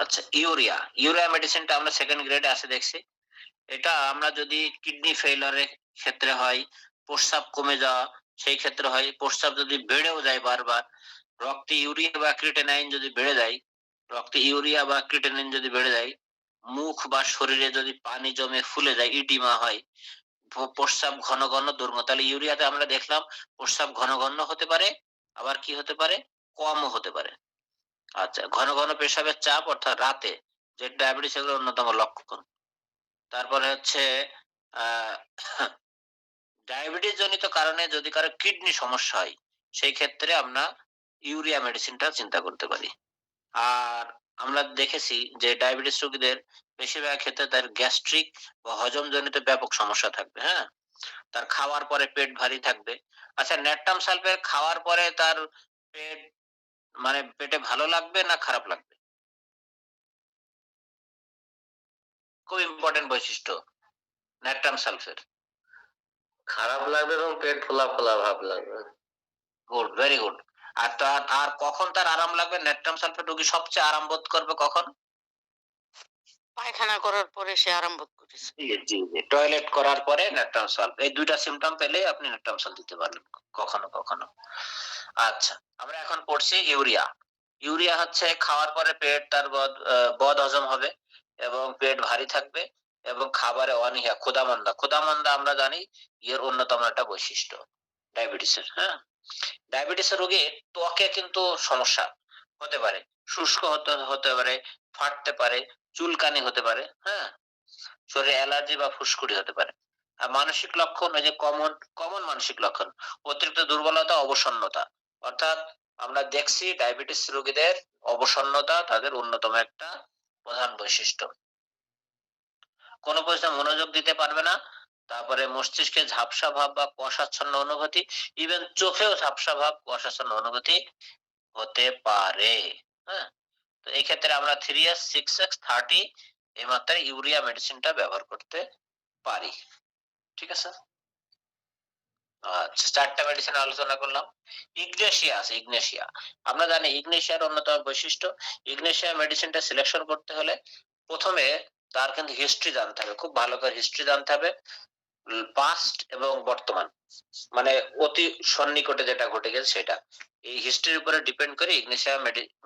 A: আচ্ছা, ইউরিয়া, ইউরিয়া মেডিসিনটা আমরা সেকেন্ড গ্রেডে আছে দেখছি। এটা আমরা যদি কিডনি ফেইলিউরের ক্ষেত্রে হয়, প্রস্রাব কমে যাওয়া সেই ক্ষেত্রে হয়, প্রস্রাব যদি বেড়েও যায় বারবার, রক্তে ইউরিয়া বা ক্রিয়েটিনাইন যদি বেড়ে যায়, রক্তে ইউরিয়া বা ক্রিয়েটিনাইন যদি বেড়ে যায়, মুখ বা শরীরে যদি পানি জমে ফুলে যায়, ইডিমা হয়, প্রস্রাব ঘন ঘন দৈর্ঘ্য, তাহলে ইউরিয়াতে আমরা দেখলাম প্রস্রাব ঘন ঘন হতে পারে, আবার কি হতে পারে, কমও হতে পারে। আচ্ছা, ঘন ঘন পেশাবের চাপ অর্থাৎ রাতে, যে ডায়াবেটিসের অন্যতম লক্ষণ। তারপরে হচ্ছে আহ ডায়াবেটিস জনিত কারণে যদি কারো কিডনি সমস্যা হয়, সেই ক্ষেত্রে আমরা ইউরিয়া মেডিসিনটা চিন্তা করতে পারি। আর আমরা দেখেছি যে ডায়াবেটিস রোগীদের বেশিরভাগ ক্ষেত্রে তার গ্যাস্ট্রিক বা হজম জনিত ব্যাপক সমস্যা থাকবে, হ্যাঁ, তার খাওয়ার পরে পেট ভারী থাকবে। আচ্ছা, ন্যাট্রাম সালফেট খাওয়ার পরে তার পেট, মানে পেটে ভালো লাগবে না খারাপ লাগবে? খুব ইম্পর্টেন্ট বৈশিষ্ট্য ন্যাট্রাম সালফেট।
B: খারাপ লাগবে এবং পেট ফোলা ফোলা ভাব লাগবে।
A: Good, very good. আর তার আর কখন তার আরাম লাগবে? ন্যাট্রাম সালফেট রোগী সবচেয়ে আরাম বোধ করবে কখন?
C: পায়খানা করার পরে সে আরাম বোধ করেছে।
A: জি, জি, জি। টয়লেট করার পরে ন্যাট্রাম সালফ, এই ২টা সিম্পটম পেলেই আপনি ন্যাট্রাম সালফ দিতে পারবেন কখনো, কখনো। আচ্ছা, আমরা এখন পড়ছি ইউরিয়া। ইউরিয়া হচ্ছে খাওয়ার পরে পেট তার বদ হজম হবে এবং পেট ভারী থাকবে এবং খাবারে অনীহা, ক্ষুধামন্দা। ক্ষুধামন্দা আমরা জানি এর অন্যতম একটা বৈশিষ্ট্য ডায়াবেটিসের, হ্যাঁ? ডায়াবেটিসের রোগীর ত্বকে কিন্তু সমস্যা হতে পারে। শুষ্ক হতে পারে, ফাটতে পারে, চুলকানি হতে পারে, হ্যাঁ? শরীরে অ্যালার্জি বা ফুসকুড়ি হতে পারে। আর মানসিক লক্ষণ, এই যে কমন কমন মানসিক লক্ষণ, অতিরিক্ত দুর্বলতা, অবসন্নতা। অর্থাৎ আমরা দেখছি ডায়াবেটিস রোগীদের অবসন্নতা তাদের অন্যতম একটা প্রধান বৈশিষ্ট্য। কোনো পরিশ্রম মনোযোগ দিতে পারবে না। তারপরে মস্তিষ্কে ঝাপসা ভাব বা কুয়াশাচ্ছন্ন অনুভূতি, ইভেন চোখেও ঝাপসা ভাব, কুয়াশাচ্ছন্ন অনুভূতি হতে পারে, হ্যাঁ? তো এই ক্ষেত্রে আমরা 3S 6X 30 এই মাত্রায় ইউরিয়া মেডিসিনটা ব্যবহার করতে পারি। ঠিক আছে? আচ্ছা, 4টা মেডিসিন আলোচনা করলাম। ইগনেশিয়া আছে, ইগনেশিয়া। আমরা জানি ইগনেশিয়ার অন্যতম বৈশিষ্ট্য, ইগনেশিয়া মেডিসিনটা সিলেকশন করতে হলে প্রথমে তার কিন্তু হিস্ট্রি জানতে হবে, খুব ভালো করে হিস্ট্রি জানতে হবে। পাস্ট এবং বর্তমান, মানে অতি সন্নিকটে যেটা ঘটে গেছে সেটা। এই হিস্ট্রির উপরে ডিপেন্ড করে ইগনেশিয়া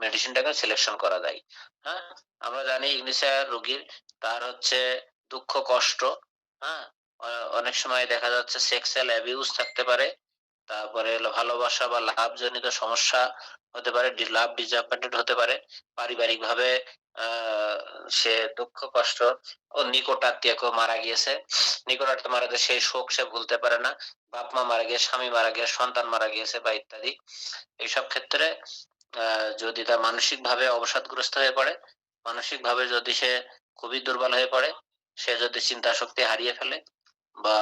A: মেডিসিনটাকে সিলেকশন করা যায়, হ্যাঁ? আমরা জানি ইগনেশিয়া রোগীর তার হচ্ছে দুঃখ কষ্ট, হ্যাঁ, অনেক সময় দেখা যাচ্ছে সেক্সুয়াল অ্যাবিউজ থাকতে পারে, তারপরে হলো ভালোবাসা বা লাভজনিত সমস্যা হতে পারে, লাভ ডিসঅ্যাপয়েন্টেড হতে পারে, পারিবারিক ভাবে সে দুঃখ কষ্ট, ও নিকট আত্মীয় কেউ মারা গিয়েছে, নিকট আত্মীয় মারা গেছে সেই শোক সে ভুলতে পারে না, বাপ মা মারা গিয়েছে, স্বামী মারা গিয়েছে, সন্তান মারা গিয়েছে বা ইত্যাদি। এইসব ক্ষেত্রে যদি তার মানসিক ভাবে অবসাদগ্রস্ত হয়ে পড়ে, মানসিক ভাবে যদি সে খুবই দুর্বল হয়ে পড়ে, সে যদি চিন্তা শক্তি হারিয়ে ফেলে বা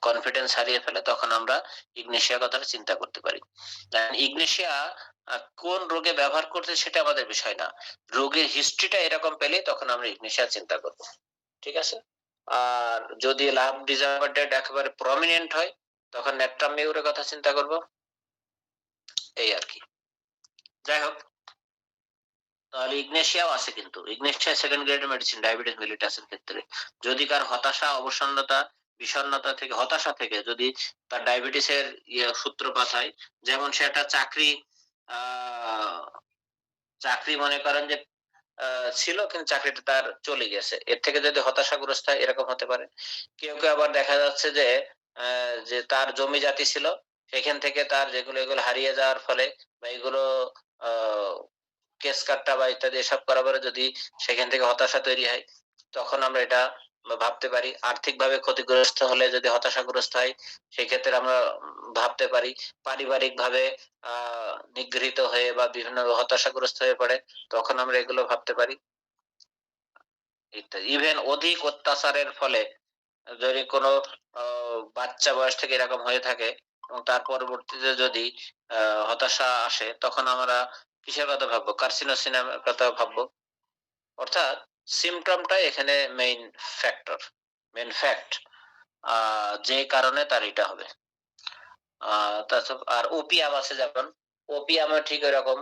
A: কনফিডেন্স হারিয়ে ফেলে, তখন আমরা ইগনেশিয়া কথাটা চিন্তা করতে পারি। ইগনেশিয়া কোন রোগে ব্যবহার করতে সেটা আমাদের বিষয় না, রোগের হিস্ট্রিটা এরকম পেলে তখন আমরা ইগনেশিয়া চিন্তা করব। ঠিক আছে? আর যদি লাভ ডিসঅ্যাপয়েন্টেড একেবারে প্রমিনেন্ট হয়, তখন ন্যাট্রাম মিউরের কথা চিন্তা করব। এই আর কি। যাই হোক, তাহলে ইগনেশিয়াও আছে, কিন্তু ইগনেশিয়া সেকেন্ড গ্রেডের মেডিসিন ডায়াবেটিস মেলিটাসের ক্ষেত্রে। যদি কার হতাশা, অবসন্নতা, বিষণ্ণতা থেকে, হতাশা থেকে যদি তার ডায়াবেটিসের সূত্রপাত হয়, যেমন সে একটা চাকরি মনে করেন যে ছিল, কিন্তু চাকরিটা তার চলে গেছে, এর থেকে যদি হতাশাগ্রস্ত হয় এরকম হতে পারে। কেউ কেউ আবার দেখা যাচ্ছে যে তার জমি জাতি ছিল, সেখান থেকে তার যেগুলো এগুলো হারিয়ে যাওয়ার ফলে বা এগুলো আহ কেস কাট্টা বা ইত্যাদি এসব করার পরে যদি সেখান থেকে হতাশা তৈরি হয়, তখন আমরা এটা ভাবতে পারি। আর্থিকভাবে ক্ষতিগ্রস্ত হলে যদি হতাশাগ্রস্ত হয়, সেক্ষেত্রে আমরা ভাবতে পারি। পারিবারিক ভাবে নিগৃহীত হয়ে বা বিভিন্ন হতাশাগ্রস্ত হয়ে পড়ে, তখন আমরা এগুলো ভাবতে পারি।
B: ইত্যাদি। ইভেন অধিক অত্যাচারের ফলে যদি কোনো বাচ্চা বয়স থেকে এরকম হয়ে থাকে এবং তার পরবর্তীতে যদি হতাশা আসে, তখন আমরা কিসের কথা ভাববো? কার্সিনোসিনের কথা ভাববো। অর্থাৎ সিমটমটাই এখানে মেইন ফ্যাক্টর, মেইন ফ্যাক্ট, যে কারণে তার এটা হবে। আর ওপিয়াম আছে, যেমন ওপিয়ামও ঠিক এরকম,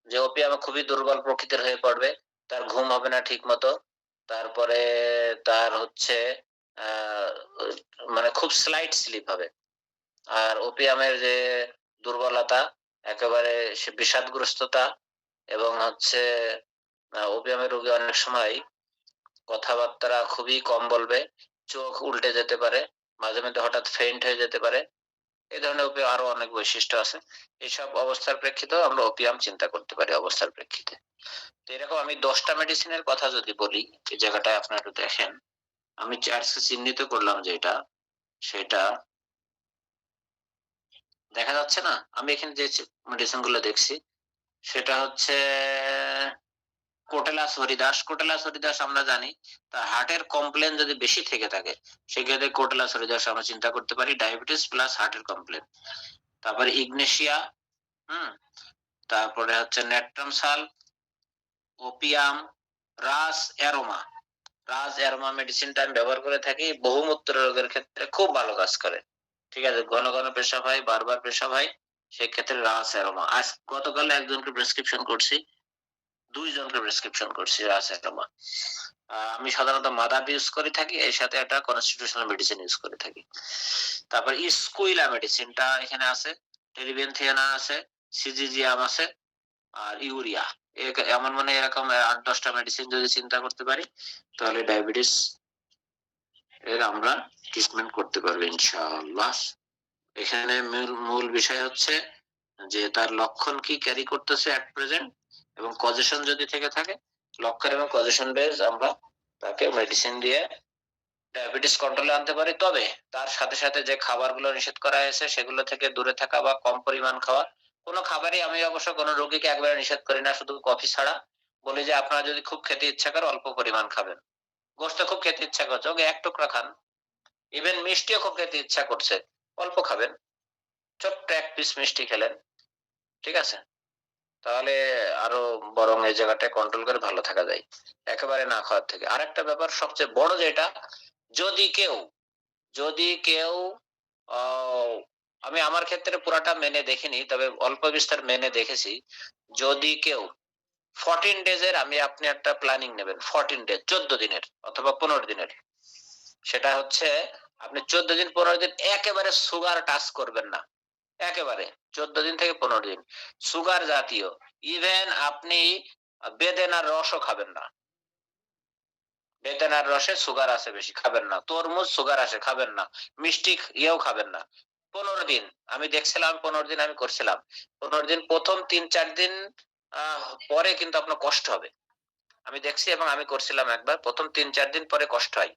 B: যে ওপিয়াম খুবই দুর্বল প্রকৃতির হয়ে পড়বে, তার ঘুম হবে না ঠিক মতো, তারপরে তার হচ্ছে মানে খুব স্লাইট স্লিপ হবে। আর ওপিয়ামের যে দুর্বলতা, একেবারে সে বিষাদগ্রস্ততা, এবং হচ্ছে ওপিয়ামের রোগী অনেক সময় কথাবার্তা খুবই কম বলবে, চোখ উল্টে যেতে পারে, মাঝে মধ্যে হঠাৎ ফেইন্ট হয়ে যেতে পারে। এই ধরনের ওপিয়াম আরো অনেক বৈশিষ্ট্য আছে। এইসব অবস্থার প্রেক্ষিতেও আমরা ওপিয়াম চিন্তা করতে পারি অবস্থার প্রেক্ষিতে। তো এরকম আমি 10টা মেডিসিনের কথা যদি বলি, এই জায়গাটায় আপনারা একটু দেখেন, আমি চার্টসে চিহ্নিত করলাম যেটা, সেটা দেখা যাচ্ছে না? আমি এখানে যে মেডিসিন গুলো দেখছি সেটা হচ্ছে কোটেলাস হরিদাস। কোটেলাস হরিদাস আমরা জানি তার হার্টের কমপ্লেন যদি বেশি থেকে থাকে, সেক্ষেত্রে কোটেলাস হরিদাস আমরা চিন্তা করতে পারি, ডায়াবেটিস প্লাস হার্টের কমপ্লেন। তারপরে ইগনেশিয়া, তারপরে হচ্ছে নেট্রামসাল, ওপিয়াম, রাস অ্যারোমা। রাজ অ্যারোমা মেডিসিনটা আমি ব্যবহার করে থাকি, বহুমূত্র রোগের ক্ষেত্রে খুব ভালো কাজ করে। ঠিক আছে, ঘন ঘন পেশাব হয়, বারবার পেশাব হয়, সেক্ষেত্রে রাস অ্যারোমা। আজ গতকাল একজনকে প্রেসক্রিপশন করছি, 2 জনকে প্রেসক্রিপশন করছি রাস অ্যারোমা। আমি সাধারণত মাদার ইউজ করে থাকি, এর সাথে একটা কনস্টিটিউশনাল মেডিসিন ইউজ করে থাকি। তারপর স্কুইলা মেডিসিনটা এখানে আছে, টেরিবেনথিয়ানা আছে, সিজিজিয়াম আছে, আর ইউরিয়া। এমন মানে এরকম 8-10টা মেডিসিন যদি চিন্তা করতে পারি, তাহলে ডায়াবেটিস এর আমরা ট্রিটমেন্ট করতে পারবো ইনশাআল্লাহ। এখানে মূল বিষয় হচ্ছে যে তার লক্ষণ কি ক্যারি করতেছে এট প্রেজেন্ট, এবং কজেশন যদি থেকে থাকে, লক্ষণ এবং কজেশন বেস আমরা তাকে মেডিসিন দিয়ে ডায়াবেটিস কন্ট্রোলে আনতে পারি। তবে তার সাথে সাথে যে খাবারগুলো নিষেধ করা হয়েছে সেগুলো থেকে দূরে থাকা বা কম পরিমাণ খাওয়া। কোনো খাবারই আমি অবশ্য কোনো রোগীকে একবারে নিষেধ করি না, শুধু কফি ছাড়া। বলি যে আপনারা যদি খুব খেতে ইচ্ছা করে অল্প পরিমাণ খাবেন। গোস্ত খুব খেতে ইচ্ছা করছে, ওকে 1 টুকরা খান। ইভেন মিষ্টিও খুব খেতে ইচ্ছা করছে, অল্প খাবেন, ছোট্ট 1 পিস মিষ্টি খেলেন, ঠিক আছে? তাহলে আরো বরং এই জায়গাটায় কন্ট্রোল করে ভালো থাকা যায় একেবারে না খাওয়ার থেকে। আরেকটা ব্যাপার সবচেয়ে বড় যেটা, যদি কেউ আমি আমার ক্ষেত্রে পুরাটা মেনে দেখিনি, তবে অল্প বিস্তার মেনে দেখেছি। যদি কেউ 14 ডেজের, আপনি একটা প্ল্যানিং নেবেন, 14 ডেজ, 14 দিনের অথবা 15 দিনের। সেটা হচ্ছে আপনি 14 দিন 15 দিন একেবারে সুগার টাচ করবেন না, একেবারে 14 দিন থেকে 15 দিন সুগার জাতীয়, ইভেন আপনি বেদেনার রসও খাবেন না। বেদেনার রসে সুগার আছে বেশি, খাবেন না। তরমুজ সুগার আছে, খাবেন না। মিষ্টি ইয়েও খাবেন না। 15 দিন আমি দেখছিলাম, 15 দিন আমি করছিলাম। 15 দিন প্রথম 3-4 দিন পরে কিন্তু আপনার কষ্ট হবে। আমি দেখছি এবং আমি করছিলাম একবার। প্রথম 3-4 দিন পরে কষ্ট হয়।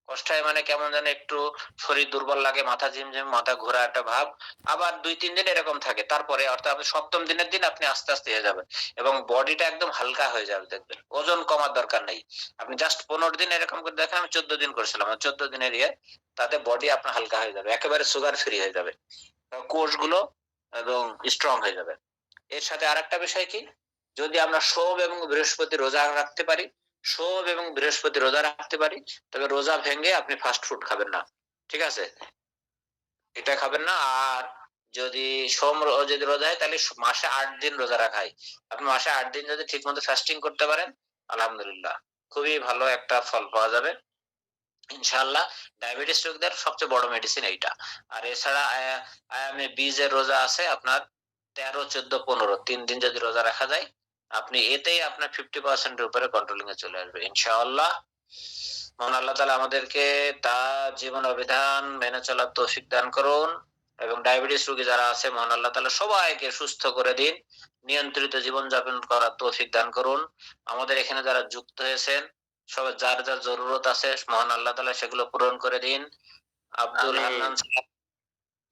B: কষ্ট হয় মানে কেমন যেন একটু শরীর দুর্বল লাগে, মাথা ঝিমঝিম, মাথা ঘোরা একটা ভাব। আবার 2-3 দিন এরকম থাকে। তারপরে অর্থাৎ আপনি 7ম দিনের দিন আপনি আস্তে আস্তে হয়ে যাবেন এবং বডিটা একদম হালকা হয়ে যাবে, দেখবেন। ওজন কমার দরকার নেই। আপনি জাস্ট 15 দিন এরকম করে দেখেন, আমি 14 দিন করেছিলাম। 14 দিনের তাতে বডি আপনার হালকা হয়ে যাবে, একেবারে সুগার ফ্রি হয়ে যাবে। কোষগুলো এবং স্ট্রং হয়ে যাবে। এর সাথে আরেকটা বিষয় কি, যদি আমরা সোম এবং বৃহস্পতি রোজা রাখতে পারি, তবে রোজা ভেঙে আপনি ফাস্ট ফুড খাবেন না, ঠিক আছে? এটা খাবেন না। আর যদি যদি রোজা হয়, তাহলে মাসে 8 দিন রোজা রাখাই। আপনি মাসে 8 দিন যদি ঠিক মতো ফাস্টিং করতে পারেন, আলহামদুলিল্লাহ খুবই ভালো একটা ফল পাওয়া যাবে ইনশাআল্লাহ। ডায়াবেটিস রোগীদের সবচেয়ে বড় মেডিসিন এইটা। আর এছাড়া বীজের রোজা আছে আপনার 13, 14, 15, 3 দিন যদি রোজা রাখা যায়, আপনি এতেই আপনার 50% এর উপরে কন্ট্রোলিং এ চলে আসবে ইনশাআল্লাহ। মহান আল্লাহ তাআলা আমাদেরকে তার জীবন অভিধান মেনে চলার তৌফিক দান করুন, এবং ডায়াবেটিস রোগী যারা আছে, মহান আল্লাহ তাআলা সবাইকে সুস্থ করে দিন, নিয়ন্ত্রিত জীবন যাপন করার তৌফিক দান করুন। আমাদের এখানে যারা যুক্ত হয়েছেন, সবার যার যার জরুরত আছে, মহান আল্লাহ তাআলা সেগুলো পূরণ করে দিন। আব্দুল হান্নান স্যার,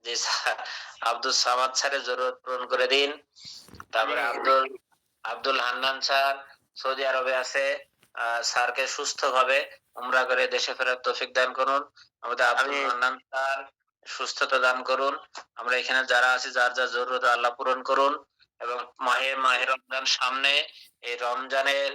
B: জি স্যার, আব্দুল সামাদ স্যারের জরুরত পূরণ করে দিন। তারপরে আব্দুল হান্নান স্যার সৌদি আরবে আছে,
A: স্যারকে সুস্থভাবে উমরা করে দেশে ফেরার তৌফিক দান করুন। আমাদের আব্দুল
B: আমিন।
A: মান্নান স্যার সুস্থতা দান করুন। আমরা এখানে যারা আছি যার যার জরুরত আল্লাহ পূরণ করুন এবং মাহে রমজান সামনে, এই রমজানের